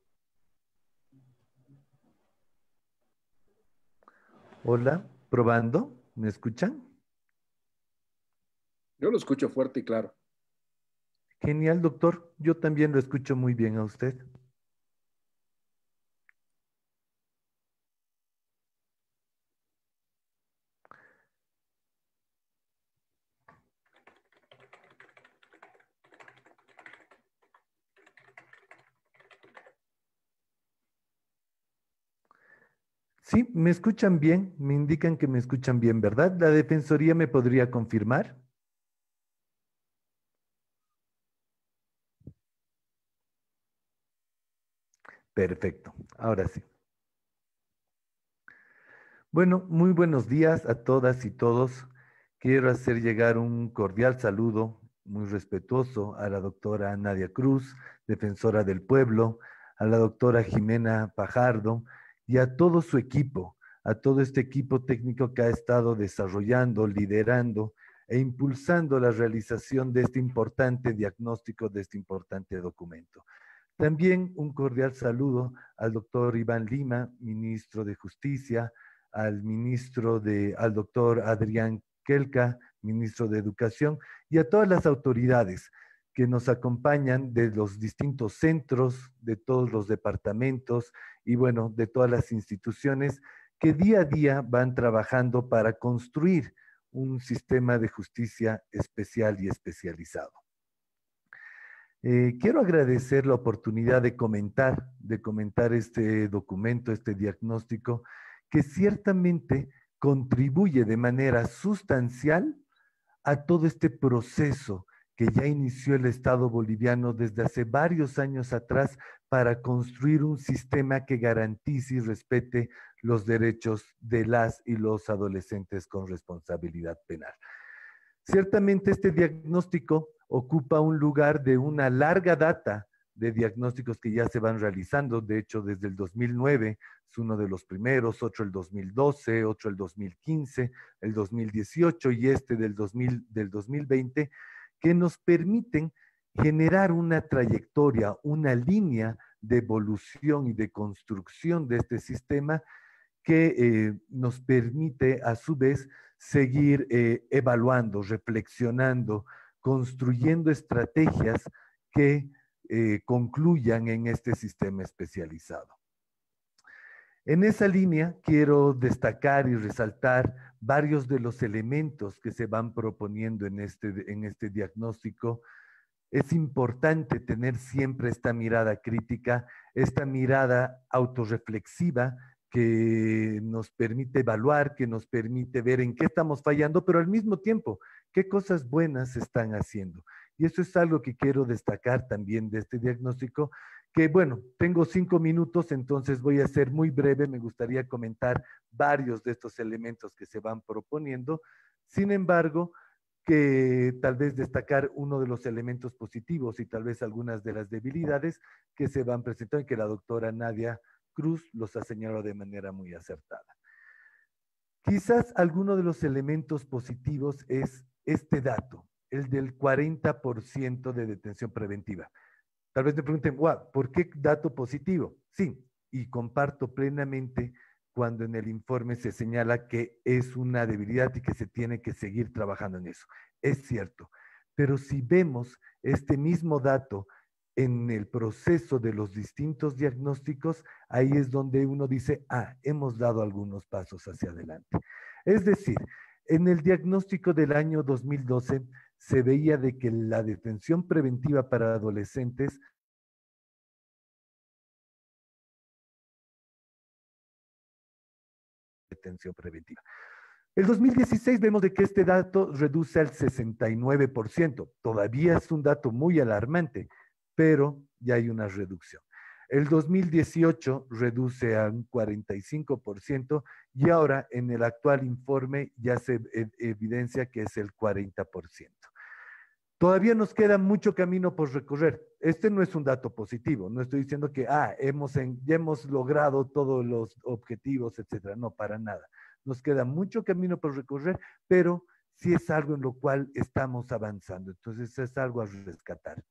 Hola, probando. ¿Me escuchan? Yo lo escucho fuerte y claro. Genial, doctor. Yo también lo escucho muy bien a usted. Sí, me escuchan bien. Me indican que me escuchan bien, ¿verdad? ¿La Defensoría me podría confirmar? Perfecto. Ahora sí. Bueno, muy buenos días a todas y todos. Quiero hacer llegar un cordial saludo muy respetuoso a la doctora Nadia Cruz, defensora del pueblo, a la doctora Jimena Fajardo y a todo su equipo, a todo este equipo técnico que ha estado desarrollando, liderando e impulsando la realización de este importante diagnóstico, de este importante documento. También un cordial saludo al doctor Iván Lima, ministro de Justicia, al doctor Adrián Kelka, ministro de Educación, y a todas las autoridades que nos acompañan de los distintos centros, de todos los departamentos y bueno, de todas las instituciones que día a día van trabajando para construir un sistema de justicia especial y especializado. Quiero agradecer la oportunidad de comentar este documento, este diagnóstico, que ciertamente contribuye de manera sustancial a todo este proceso que ya inició el Estado boliviano desde hace varios años atrás para construir un sistema que garantice y respete los derechos de las y los adolescentes con responsabilidad penal. Ciertamente este diagnóstico ocupa un lugar de una larga data de diagnósticos que ya se van realizando. De hecho, desde el 2009 es uno de los primeros, otro el 2012, otro el 2015, el 2018 y este del 2020, que nos permiten generar una trayectoria, una línea de evolución y de construcción de este sistema que nos permite a su vez seguir evaluando, reflexionando, construyendo estrategias que concluyan en este sistema especializado. En esa línea quiero destacar y resaltar varios de los elementos que se van proponiendo en este diagnóstico. Es importante tener siempre esta mirada crítica, esta mirada autorreflexiva que nos permite evaluar, que nos permite ver en qué estamos fallando, pero al mismo tiempo, qué cosas buenas se están haciendo. Y eso es algo que quiero destacar también de este diagnóstico, que bueno, tengo 5 minutos, entonces voy a ser muy breve, me gustaría comentar varios de estos elementos que se van proponiendo. Sin embargo, que tal vez destacar uno de los elementos positivos y tal vez algunas de las debilidades que se van presentando y que la doctora Nadia Cruz los ha señalado de manera muy acertada. Quizás alguno de los elementos positivos es este dato, el del 40% de detención preventiva. Tal vez me pregunten, wow, ¿por qué dato positivo? Sí, y comparto plenamente cuando en el informe se señala que es una debilidad y que se tiene que seguir trabajando en eso. Es cierto, pero si vemos este mismo dato en el proceso de los distintos diagnósticos, ahí es donde uno dice, hemos dado algunos pasos hacia adelante. Es decir, en el diagnóstico del año 2012 se veía de que la detención preventiva para adolescentes detención preventiva. El 2016 vemos de que este dato reduce al 69%. Todavía es un dato muy alarmante, pero ya hay una reducción. El 2018 reduce a un 45% y ahora en el actual informe ya se evidencia que es el 40%. Todavía nos queda mucho camino por recorrer. Este no es un dato positivo. No estoy diciendo que ya hemos logrado todos los objetivos, etcétera. No, para nada. Nos queda mucho camino por recorrer, pero sí es algo en lo cual estamos avanzando. Entonces es algo a rescatar.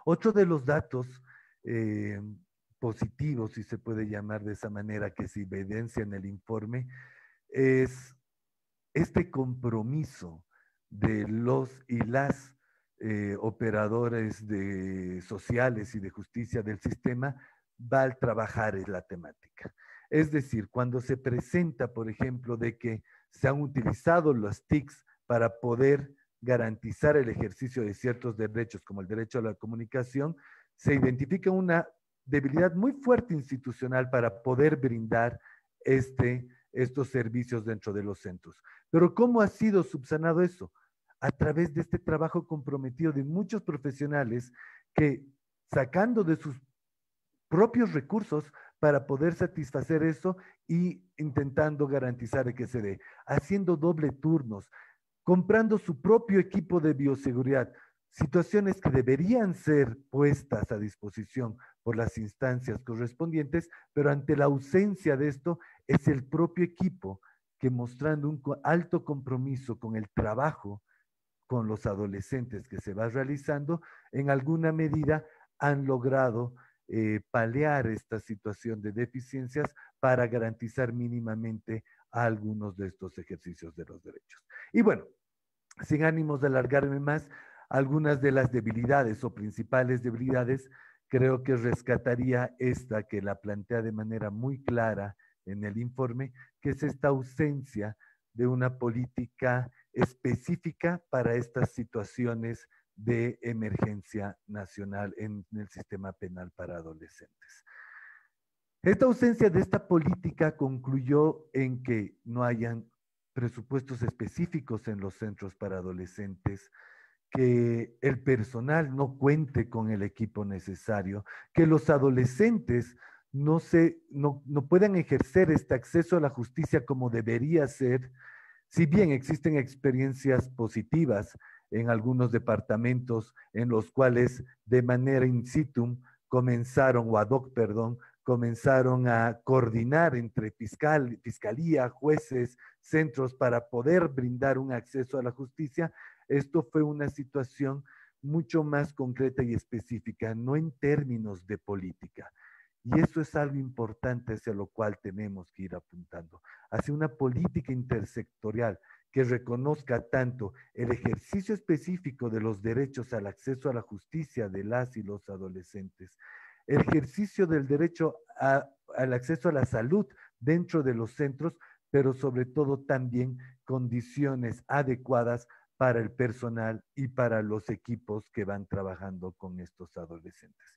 Otro de los datos positivos, si se puede llamar de esa manera, que se evidencia en el informe, es este compromiso de los y las operadores sociales y de justicia del sistema va al trabajar en la temática. Es decir, cuando se presenta, por ejemplo, de que se han utilizado las TICs para poder garantizar el ejercicio de ciertos derechos, como el derecho a la comunicación, se identifica una debilidad muy fuerte institucional para poder brindar estos servicios dentro de los centros. Pero ¿cómo ha sido subsanado eso? A través de este trabajo comprometido de muchos profesionales que, sacando de sus propios recursos para poder satisfacer eso y intentando garantizar que se dé, haciendo doble turnos, comprando su propio equipo de bioseguridad, situaciones que deberían ser puestas a disposición por las instancias correspondientes, pero ante la ausencia de esto es el propio equipo que, mostrando un alto compromiso con el trabajo con los adolescentes que se va realizando, en alguna medida han logrado paliar esta situación de deficiencias para garantizar mínimamente algunos de estos ejercicios de los derechos. Y bueno, sin ánimos de alargarme más, algunas de las debilidades o principales debilidades, creo que rescataría esta que la plantea de manera muy clara en el informe, que es esta ausencia de una política específica para estas situaciones de emergencia nacional en el sistema penal para adolescentes. Esta ausencia de esta política concluyó en que no hayan presupuestos específicos en los centros para adolescentes, que el personal no cuente con el equipo necesario, que los adolescentes no puedan ejercer este acceso a la justicia como debería ser, si bien existen experiencias positivas en algunos departamentos en los cuales de manera in situ comenzaron, o ad hoc, perdón, comenzaron a coordinar entre fiscalía, jueces, centros para poder brindar un acceso a la justicia. Esto fue una situación mucho más concreta y específica, no en términos de política. Y eso es algo importante hacia lo cual tenemos que ir apuntando, hacia una política intersectorial que reconozca tanto el ejercicio específico de los derechos al acceso a la justicia de las y los adolescentes, el ejercicio del derecho al acceso a la salud dentro de los centros, pero sobre todo también condiciones adecuadas para el personal y para los equipos que van trabajando con estos adolescentes.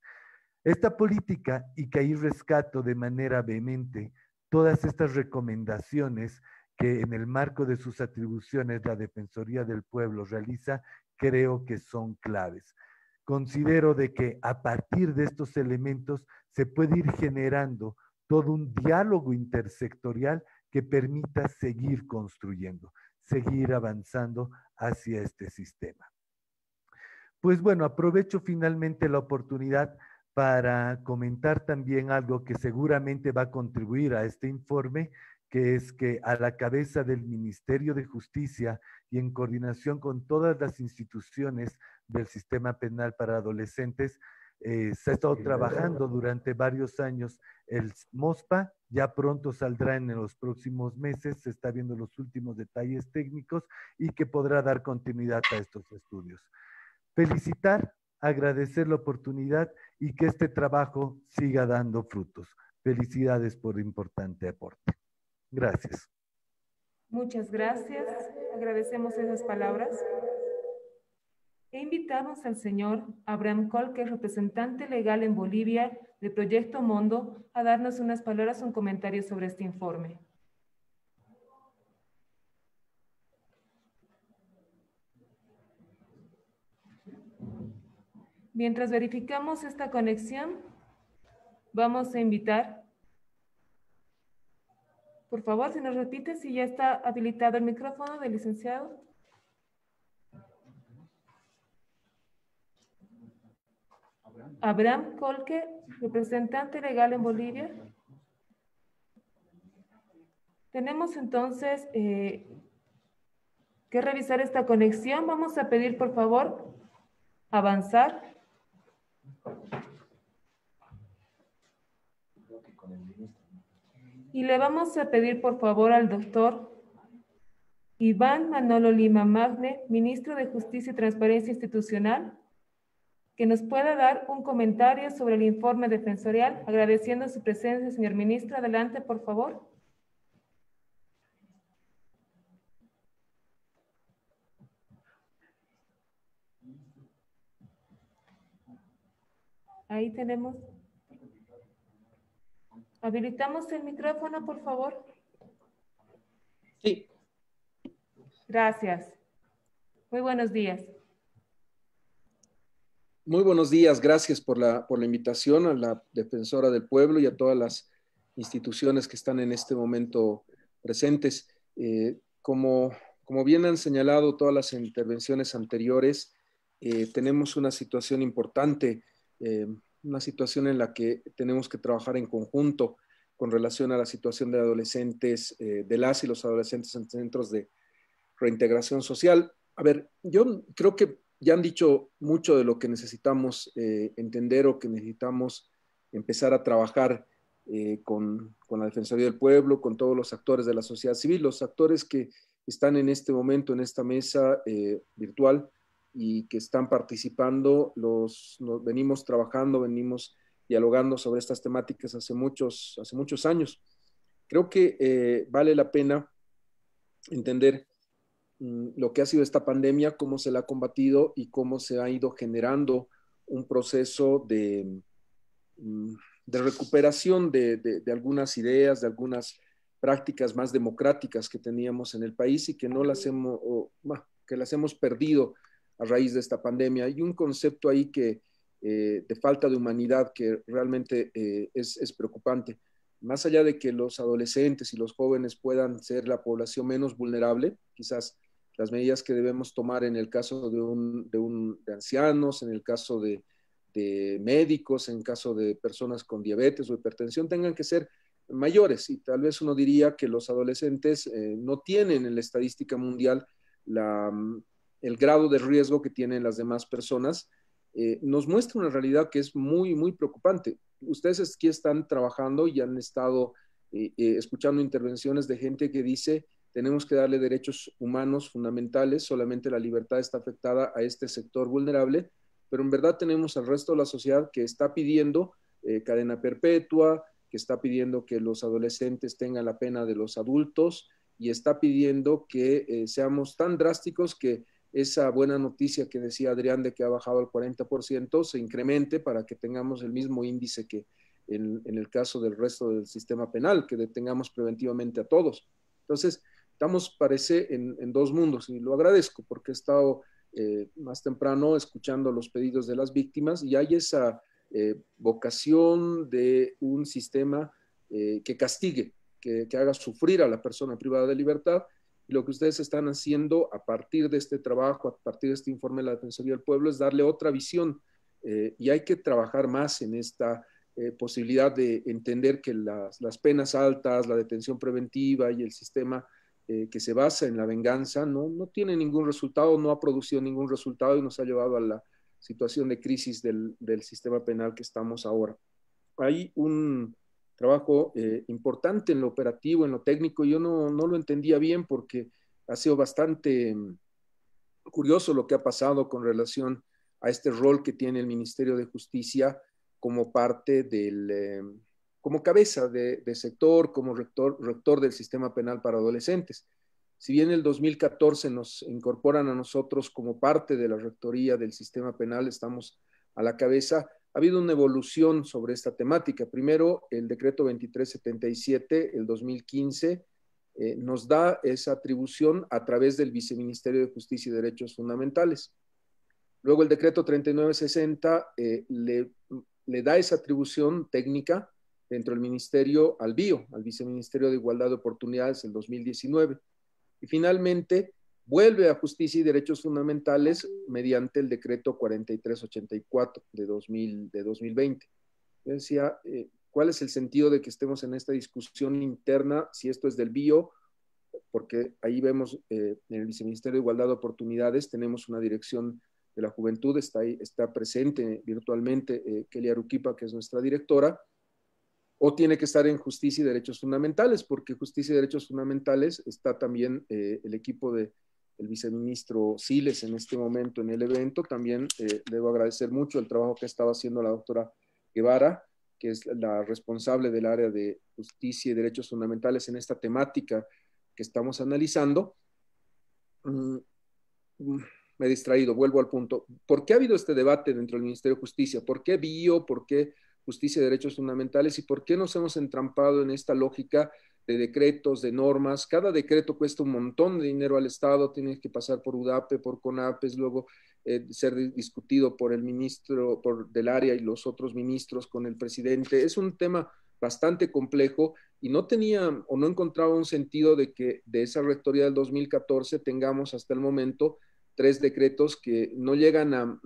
Esta política, y que ahí rescato de manera vehemente todas estas recomendaciones que en el marco de sus atribuciones la Defensoría del Pueblo realiza, creo que son claves. Considero de que a partir de estos elementos se puede ir generando todo un diálogo intersectorial que permita seguir construyendo, seguir avanzando hacia este sistema. Pues bueno, aprovecho finalmente la oportunidad para comentar también algo que seguramente va a contribuir a este informe, que es que a la cabeza del Ministerio de Justicia y en coordinación con todas las instituciones del sistema penal para adolescentes, se ha estado trabajando durante varios años el MOSPA, ya pronto saldrá en los próximos meses, se está viendo los últimos detalles técnicos y que podrá dar continuidad a estos estudios. Felicitar, agradecer la oportunidad y que este trabajo siga dando frutos. Felicidades por importante aporte. Gracias. Muchas gracias. Agradecemos esas palabras. E invitamos al señor Abraham Colque, representante legal en Bolivia del Proyecto Mondo, a darnos unas palabras, un comentario sobre este informe. Mientras verificamos esta conexión, vamos a invitar, por favor, si nos repite si ya está habilitado el micrófono del licenciado. Abraham Colque, representante legal en Bolivia. Tenemos entonces que revisar esta conexión. Vamos a pedir, por favor, avanzar. Y le vamos a pedir, por favor, al doctor Iván Manolo Lima Magne, ministro de Justicia y Transparencia Institucional, que nos pueda dar un comentario sobre el informe defensorial, agradeciendo su presencia, señor ministro. Adelante, por favor. Ahí tenemos. ¿Habilitamos el micrófono, por favor? Sí. Gracias. Muy buenos días. Muy buenos días. Gracias por la invitación a la Defensora del Pueblo y a todas las instituciones que están en este momento presentes. Como bien han señalado todas las intervenciones anteriores, tenemos una situación importante, una situación en la que tenemos que trabajar en conjunto con relación a la situación de adolescentes, de las y los adolescentes en centros de reintegración social. A ver, yo creo que ya han dicho mucho de lo que necesitamos entender o que necesitamos empezar a trabajar con la Defensoría del Pueblo, con todos los actores de la sociedad civil, los actores que están en este momento en esta mesa virtual y que están participando, venimos trabajando, venimos dialogando sobre estas temáticas hace muchos años. Creo que vale la pena entender lo que ha sido esta pandemia, cómo se la ha combatido y cómo se ha ido generando un proceso de recuperación de algunas ideas, de algunas prácticas más democráticas que teníamos en el país y que que las hemos perdido a raíz de esta pandemia. Hay un concepto ahí de falta de humanidad que realmente es preocupante. Más allá de que los adolescentes y los jóvenes puedan ser la población menos vulnerable, quizás las medidas que debemos tomar en el caso de ancianos, en el caso de médicos, en caso de personas con diabetes o hipertensión, tengan que ser mayores. Y tal vez uno diría que los adolescentes no tienen en la estadística mundial el grado de riesgo que tienen las demás personas. Nos muestra una realidad que es muy, muy preocupante. Ustedes aquí están trabajando y han estado escuchando intervenciones de gente que dice tenemos que darle derechos humanos fundamentales, solamente la libertad está afectada a este sector vulnerable, pero en verdad tenemos al resto de la sociedad que está pidiendo cadena perpetua, que está pidiendo que los adolescentes tengan la pena de los adultos y está pidiendo que seamos tan drásticos que esa buena noticia que decía Adrián de que ha bajado al 40% se incremente para que tengamos el mismo índice que en el caso del resto del sistema penal, que detengamos preventivamente a todos. Entonces, estamos, parece, en dos mundos y lo agradezco porque he estado más temprano escuchando los pedidos de las víctimas y hay esa vocación de un sistema que castigue, que haga sufrir a la persona privada de libertad. Y lo que ustedes están haciendo a partir de este trabajo, a partir de este informe de la Defensoría del Pueblo, es darle otra visión y hay que trabajar más en esta posibilidad de entender que las penas altas, la detención preventiva y el sistema que se basa en la venganza no tiene ningún resultado, no ha producido ningún resultado y nos ha llevado a la situación de crisis del sistema penal que estamos ahora. Hay un trabajo importante en lo operativo, en lo técnico. Yo no lo entendía bien porque ha sido bastante curioso lo que ha pasado con relación a este rol que tiene el Ministerio de Justicia como parte como cabeza de sector, como rector del sistema penal para adolescentes. Si bien en el 2014 nos incorporan a nosotros como parte de la rectoría del sistema penal, estamos a la cabeza, ha habido una evolución sobre esta temática. Primero, el decreto 2377, el 2015, nos da esa atribución a través del Viceministerio de Justicia y Derechos Fundamentales. Luego el decreto 3960 le da esa atribución técnica dentro del ministerio al BIO, al Viceministerio de Igualdad de Oportunidades en 2019. Y finalmente vuelve a Justicia y Derechos Fundamentales mediante el decreto 4384 de 2020. Yo decía, ¿cuál es el sentido de que estemos en esta discusión interna si esto es del BIO? Porque ahí vemos en el Viceministerio de Igualdad de Oportunidades tenemos una dirección de la juventud, está presente virtualmente Kelly Aruquipa, que es nuestra directora, o tiene que estar en Justicia y Derechos Fundamentales, porque Justicia y Derechos Fundamentales está también el equipo del viceministro Siles en este momento en el evento. También debo agradecer mucho el trabajo que estaba haciendo la doctora Guevara, que es la responsable del área de Justicia y Derechos Fundamentales en esta temática que estamos analizando. Me he distraído, vuelvo al punto. ¿Por qué ha habido este debate dentro del Ministerio de Justicia? ¿Por qué BIO? ¿Por qué Justicia y Derechos Fundamentales? ¿Y por qué nos hemos entrampado en esta lógica de decretos, de normas? Cada decreto cuesta un montón de dinero al Estado, tiene que pasar por UDAPE, por CONAPES, luego ser discutido por el ministro del área y los otros ministros con el presidente. Es un tema bastante complejo y no tenía o no encontraba un sentido de que de esa rectoría del 2014 tengamos hasta el momento 3 decretos que no llegan a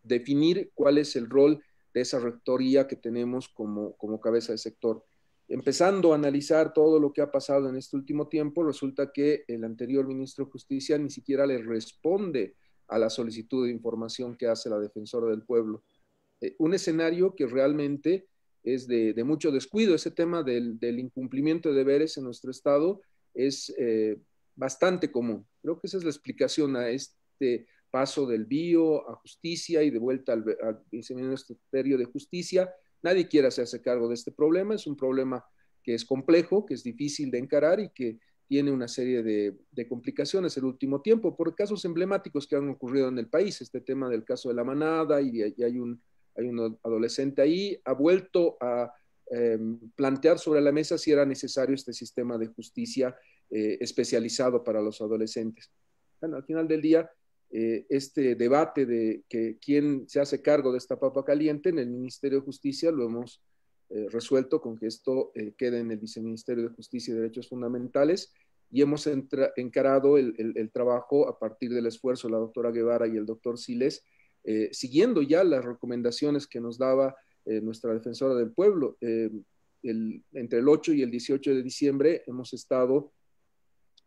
definir cuál es el rol de esa rectoría que tenemos como cabeza de sector. Empezando a analizar todo lo que ha pasado en este último tiempo, resulta que el anterior ministro de Justicia ni siquiera le responde a la solicitud de información que hace la Defensora del Pueblo. Un escenario que realmente es de mucho descuido. Ese tema del incumplimiento de deberes en nuestro Estado es bastante común. Creo que esa es la explicación a este paso del BIO a Justicia y de vuelta al Viceministerio de Justicia. Nadie quiere hacerse cargo de este problema. Es un problema que es complejo, que es difícil de encarar y que tiene una serie de complicaciones el último tiempo por casos emblemáticos que han ocurrido en el país. Este tema del caso de la manada y hay un adolescente ahí, ha vuelto a plantear sobre la mesa si era necesario este sistema de justicia especializado para los adolescentes. Bueno, al final del día, este debate de que quién se hace cargo de esta papa caliente en el Ministerio de Justicia lo hemos resuelto con que esto quede en el Viceministerio de Justicia y Derechos Fundamentales y hemos encarado el trabajo a partir del esfuerzo de la doctora Guevara y el doctor Siles, siguiendo ya las recomendaciones que nos daba nuestra Defensora del Pueblo. Entre el 8 y el 18 de diciembre hemos estado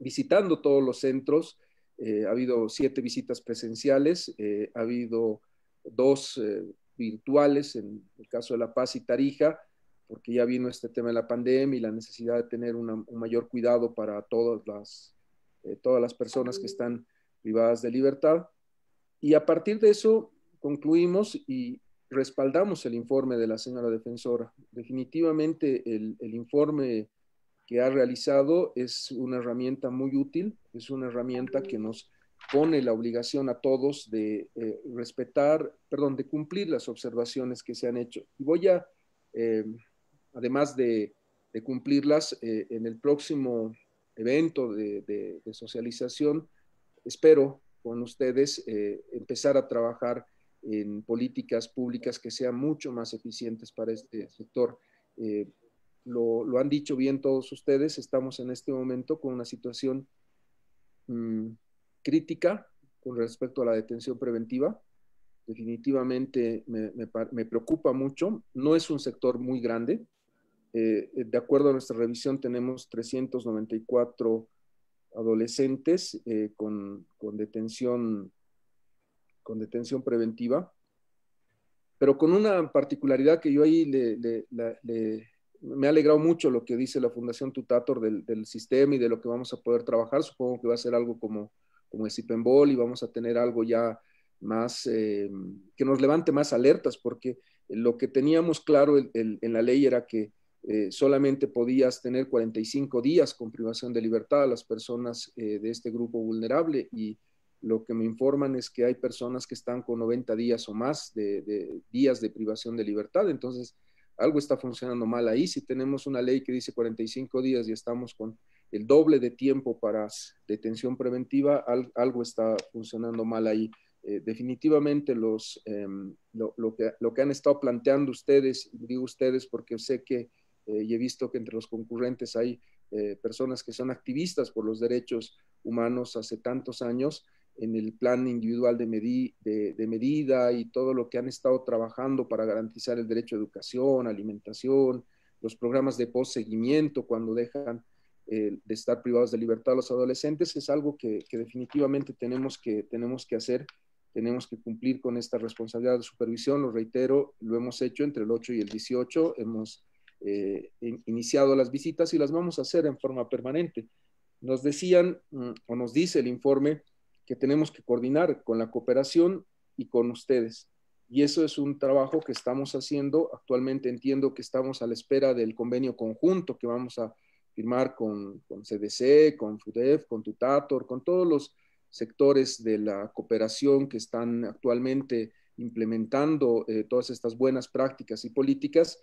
visitando todos los centros. Ha habido 7 visitas presenciales, ha habido 2 virtuales en el caso de La Paz y Tarija, porque ya vino este tema de la pandemia y la necesidad de tener un mayor cuidado para todas las personas que están privadas de libertad. Y a partir de eso concluimos y respaldamos el informe de la señora defensora. Definitivamente el informe que ha realizado es una herramienta muy útil, es una herramienta que nos pone la obligación a todos de de cumplir las observaciones que se han hecho. Y voy a, además de cumplirlas, en el próximo evento de socialización, espero con ustedes empezar a trabajar en políticas públicas que sean mucho más eficientes para este sector. Lo han dicho bien todos ustedes, estamos en este momento con una situación crítica con respecto a la detención preventiva. Definitivamente me preocupa mucho. No es un sector muy grande. De acuerdo a nuestra revisión, tenemos 394 adolescentes con detención preventiva, pero con una particularidad que yo ahí me ha alegrado mucho lo que dice la Fundación Tutator del sistema y de lo que vamos a poder trabajar. Supongo que va a ser algo como el Cipenbol y vamos a tener algo ya más, que nos levante más alertas, porque lo que teníamos claro en la ley era que solamente podías tener 45 días con privación de libertad a las personas de este grupo vulnerable, y lo que me informan es que hay personas que están con 90 días o más de días de privación de libertad. Entonces, algo está funcionando mal ahí. Si tenemos una ley que dice 45 días y estamos con el doble de tiempo para detención preventiva, algo está funcionando mal ahí. definitivamente lo que han estado planteando ustedes, digo ustedes porque sé que y he visto que entre los concurrentes hay personas que son activistas por los derechos humanos hace tantos años, en el plan individual de medida y todo lo que han estado trabajando para garantizar el derecho a educación, alimentación, los programas de postseguimiento cuando dejan de estar privados de libertad a los adolescentes, es algo que definitivamente tenemos que hacer. Tenemos que cumplir con esta responsabilidad de supervisión, lo reitero, lo hemos hecho entre el 8 y el 18, hemos iniciado las visitas y las vamos a hacer en forma permanente. Nos decían, o nos dice el informe, que tenemos que coordinar con la cooperación y con ustedes. Y eso es un trabajo que estamos haciendo. Actualmente entiendo que estamos a la espera del convenio conjunto que vamos a firmar con CDC, con FUDEF, con Tutator, con todos los sectores de la cooperación que están actualmente implementando todas estas buenas prácticas y políticas,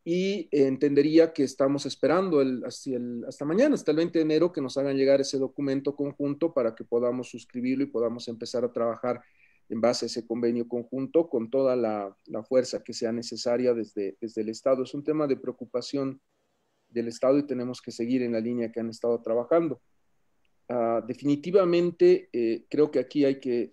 y entendería que estamos esperando hasta mañana, hasta el 20 de enero, que nos hagan llegar ese documento conjunto para que podamos suscribirlo y podamos empezar a trabajar en base a ese convenio conjunto con toda la fuerza que sea necesaria desde el Estado. Es un tema de preocupación del Estado y tenemos que seguir en la línea que han estado trabajando. Definitivamente creo que aquí hay que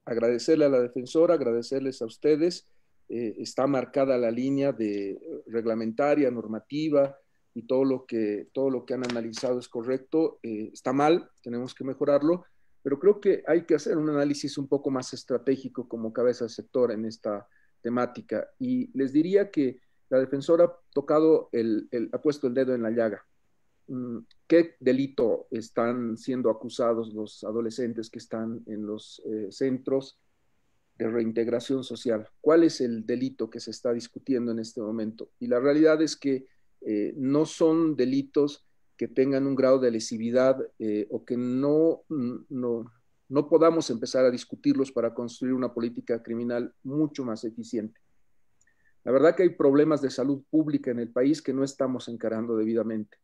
agradecerle a la defensora, agradecerles a ustedes. Está marcada la línea de reglamentaria, normativa, y todo lo que han analizado es correcto. Está mal, tenemos que mejorarlo, pero creo que hay que hacer un análisis un poco más estratégico como cabeza de sector en esta temática. Y les diría que la defensora ha puesto el dedo en la llaga. ¿Qué delito están siendo acusados los adolescentes que están en los centros de reintegración social? ¿Cuál es el delito que se está discutiendo en este momento? Y la realidad es que no son delitos que tengan un grado de lesividad o que no podamos empezar a discutirlos para construir una política criminal mucho más eficiente. La verdad que hay problemas de salud pública en el país que no estamos encarando debidamente.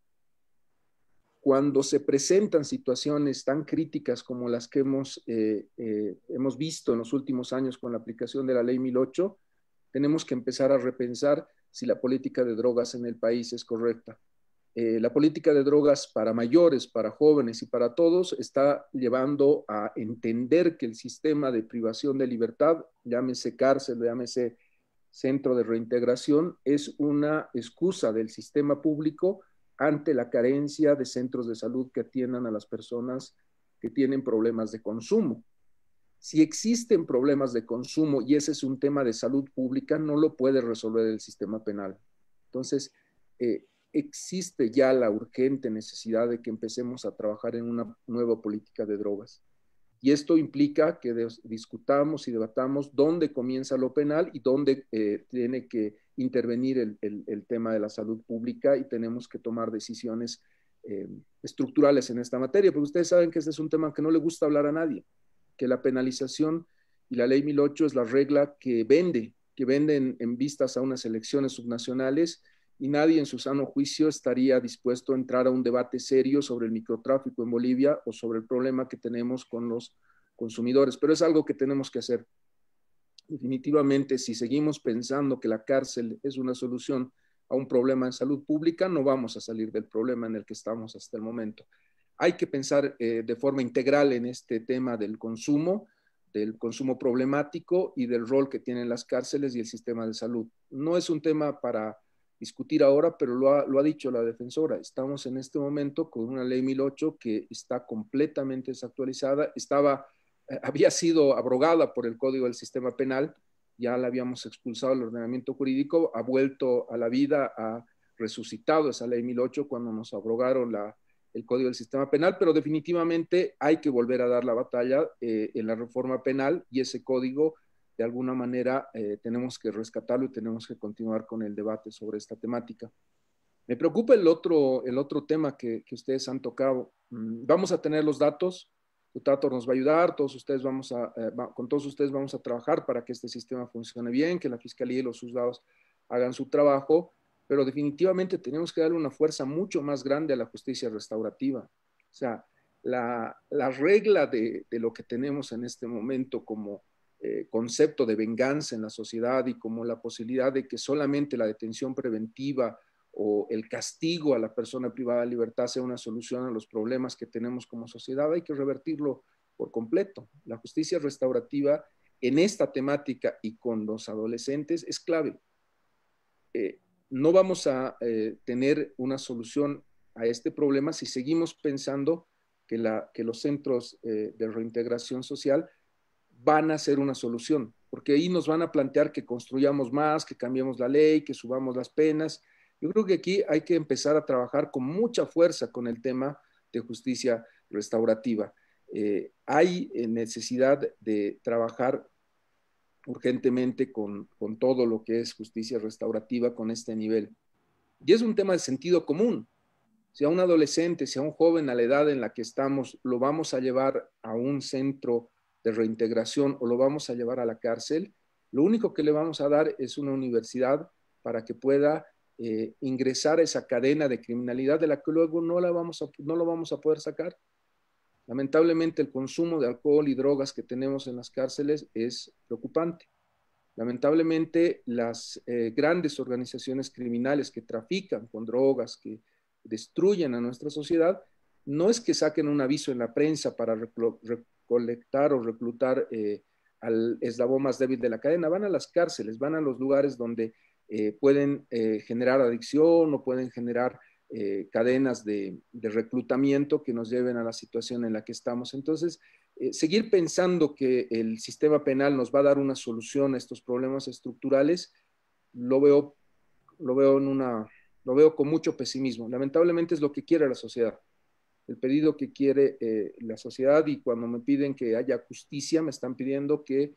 Cuando se presentan situaciones tan críticas como las que hemos visto en los últimos años con la aplicación de la Ley 1008, tenemos que empezar a repensar si la política de drogas en el país es correcta. La política de drogas para mayores, para jóvenes y para todos está llevando a entender que el sistema de privación de libertad, llámese cárcel, llámese centro de reintegración, es una excusa del sistema público ante la carencia de centros de salud que atiendan a las personas que tienen problemas de consumo. Si existen problemas de consumo y ese es un tema de salud pública, no lo puede resolver el sistema penal. Entonces, existe ya la urgente necesidad de que empecemos a trabajar en una nueva política de drogas. Y esto implica que discutamos y debatamos dónde comienza lo penal y dónde tiene que intervenir el tema de la salud pública, y tenemos que tomar decisiones estructurales en esta materia, porque ustedes saben que este es un tema que no le gusta hablar a nadie, que la penalización y la Ley 1008 es la regla que vende en vistas a unas elecciones subnacionales, y nadie en su sano juicio estaría dispuesto a entrar a un debate serio sobre el microtráfico en Bolivia o sobre el problema que tenemos con los consumidores. Pero es algo que tenemos que hacer. Definitivamente, si seguimos pensando que la cárcel es una solución a un problema de salud pública, no vamos a salir del problema en el que estamos hasta el momento. Hay que pensar de forma integral en este tema del consumo problemático y del rol que tienen las cárceles y el sistema de salud. No es un tema para discutir ahora, pero lo ha dicho la defensora. Estamos en este momento con una Ley 1008 que está completamente desactualizada. Había sido abrogada por el Código del Sistema Penal, ya la habíamos expulsado del ordenamiento jurídico, ha vuelto a la vida, ha resucitado esa Ley 1008 cuando nos abrogaron el Código del Sistema Penal, pero definitivamente hay que volver a dar la batalla en la reforma penal, y ese código de alguna manera tenemos que rescatarlo y tenemos que continuar con el debate sobre esta temática. Me preocupa el otro tema que ustedes han tocado. Vamos a tener los datos, Tutator nos va a ayudar, con todos ustedes vamos a trabajar para que este sistema funcione bien, que la Fiscalía y los juzgados hagan su trabajo, pero definitivamente tenemos que darle una fuerza mucho más grande a la justicia restaurativa. O sea, la regla de lo que tenemos en este momento como concepto de venganza en la sociedad y como la posibilidad de que solamente la detención preventiva o el castigo a la persona privada de libertad sea una solución a los problemas que tenemos como sociedad, hay que revertirlo por completo. La justicia restaurativa en esta temática y con los adolescentes es clave. No vamos a tener una solución a este problema si seguimos pensando que los centros de reintegración social van a ser una solución, porque ahí nos van a plantear que construyamos más, que cambiemos la ley, que subamos las penas. Yo creo que aquí hay que empezar a trabajar con mucha fuerza con el tema de justicia restaurativa. Hay necesidad de trabajar urgentemente con todo lo que es justicia restaurativa con este nivel. Y es un tema de sentido común. Si a un adolescente, si a un joven a la edad en la que estamos, lo vamos a llevar a un centro de reintegración o lo vamos a llevar a la cárcel, lo único que le vamos a dar es una universidad para que pueda ingresar a esa cadena de criminalidad de la que luego no lo vamos a poder sacar. Lamentablemente el consumo de alcohol y drogas que tenemos en las cárceles es preocupante. Lamentablemente las grandes organizaciones criminales que trafican con drogas, que destruyen a nuestra sociedad, no es que saquen un aviso en la prensa para recolectar o reclutar al eslabón más débil de la cadena, van a las cárceles, van a los lugares donde pueden generar adicción o pueden generar cadenas de reclutamiento que nos lleven a la situación en la que estamos. Entonces, seguir pensando que el sistema penal nos va a dar una solución a estos problemas estructurales, lo veo con mucho pesimismo. Lamentablemente es lo que quiere la sociedad. El pedido que quiere la sociedad, y cuando me piden que haya justicia, me están pidiendo que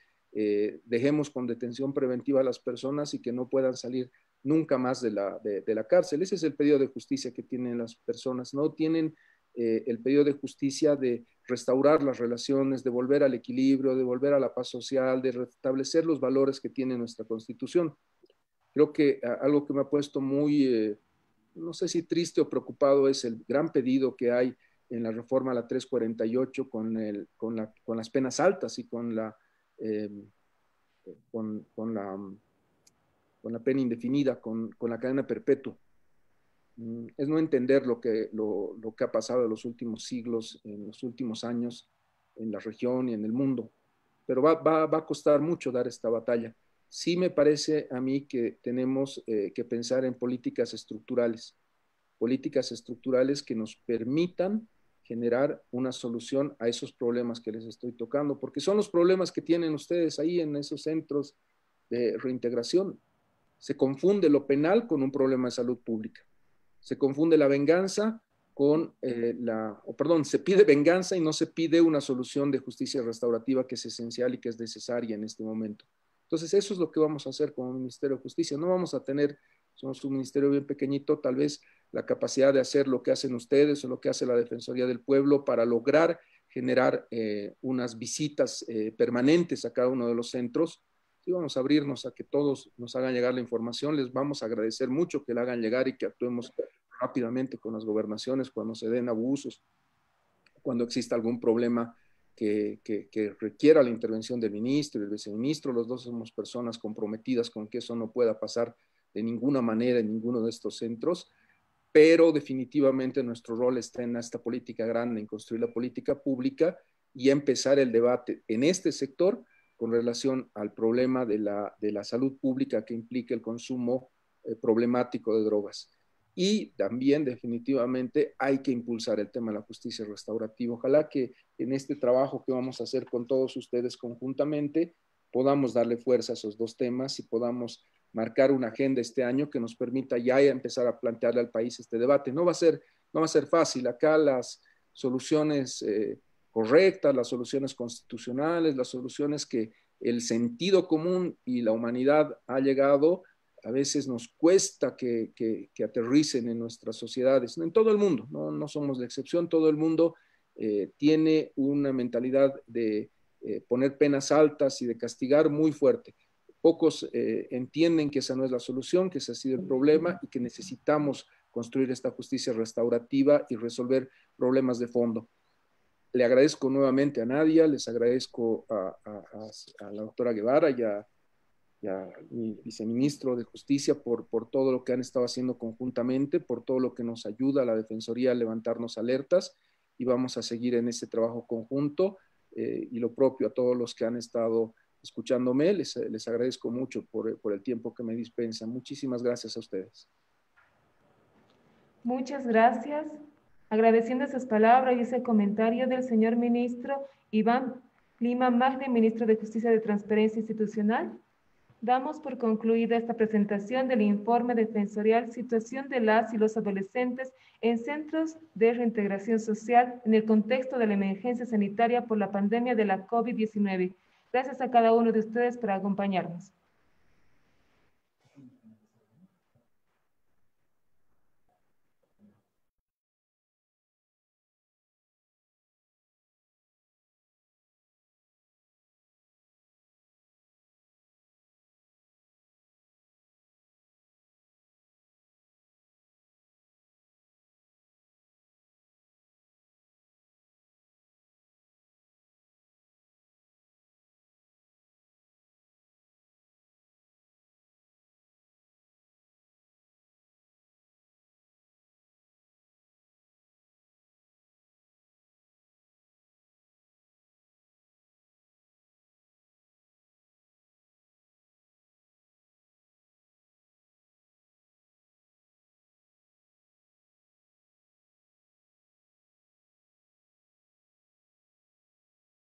dejemos con detención preventiva a las personas y que no puedan salir nunca más de la cárcel. Ese es el pedido de justicia que tienen las personas. No tienen el pedido de justicia de restaurar las relaciones, de volver al equilibrio, de volver a la paz social, de restablecer los valores que tiene nuestra Constitución. Creo que algo que me ha puesto muy, no sé si triste o preocupado, es el gran pedido que hay en la reforma a la 348 con las penas altas y con la pena indefinida, con la cadena perpetua. Es no entender lo que ha pasado en los últimos siglos, en los últimos años, en la región y en el mundo. Pero va a costar mucho dar esta batalla. Sí me parece a mí que tenemos que pensar en políticas estructurales que nos permitan generar una solución a esos problemas que les estoy tocando, porque son los problemas que tienen ustedes ahí en esos centros de reintegración. Se confunde lo penal con un problema de salud pública. Se confunde la venganza con se pide venganza y no se pide una solución de justicia restaurativa que es esencial y que es necesaria en este momento. Entonces, eso es lo que vamos a hacer como Ministerio de Justicia. No vamos a tener, somos un ministerio bien pequeñito, tal vez la capacidad de hacer lo que hacen ustedes o lo que hace la Defensoría del Pueblo para lograr generar unas visitas permanentes a cada uno de los centros. Sí, vamos a abrirnos a que todos nos hagan llegar la información. Les vamos a agradecer mucho que la hagan llegar y que actuemos rápidamente con las gobernaciones cuando se den abusos, cuando exista algún problema que requiera la intervención del ministro y del viceministro. Los dos somos personas comprometidas con que eso no pueda pasar de ninguna manera en ninguno de estos centros, pero definitivamente nuestro rol está en esta política grande, en construir la política pública y empezar el debate en este sector con relación al problema de la salud pública que implica el consumo problemático de drogas. Y también definitivamente hay que impulsar el tema de la justicia restaurativa. Ojalá que en este trabajo que vamos a hacer con todos ustedes conjuntamente podamos darle fuerza a esos dos temas y podamos marcar una agenda este año que nos permita ya empezar a plantearle al país este debate. No va a ser fácil. Acá las soluciones correctas, las soluciones constitucionales, las soluciones que el sentido común y la humanidad ha llegado, a veces nos cuesta que aterricen en nuestras sociedades, en todo el mundo, no somos la excepción. Todo el mundo tiene una mentalidad de poner penas altas y de castigar muy fuerte. Pocos entienden que esa no es la solución, que ese ha sido el problema y que necesitamos construir esta justicia restaurativa y resolver problemas de fondo. Le agradezco nuevamente a Nadia, les agradezco a la doctora Guevara y a mi viceministro de Justicia por todo lo que han estado haciendo conjuntamente, por todo lo que nos ayuda a la Defensoría a levantarnos alertas, y vamos a seguir en ese trabajo conjunto, y lo propio a todos los que han estado escuchándome. Les agradezco mucho por el tiempo que me dispensan. Muchísimas gracias a ustedes. Muchas gracias. Agradeciendo esas palabras y ese comentario del señor ministro Iván Lima Magne, ministro de Justicia de Transparencia Institucional, damos por concluida esta presentación del informe defensorial Situación de las y los adolescentes en centros de reintegración social en el contexto de la emergencia sanitaria por la pandemia de la COVID-19. Gracias a cada uno de ustedes por acompañarnos.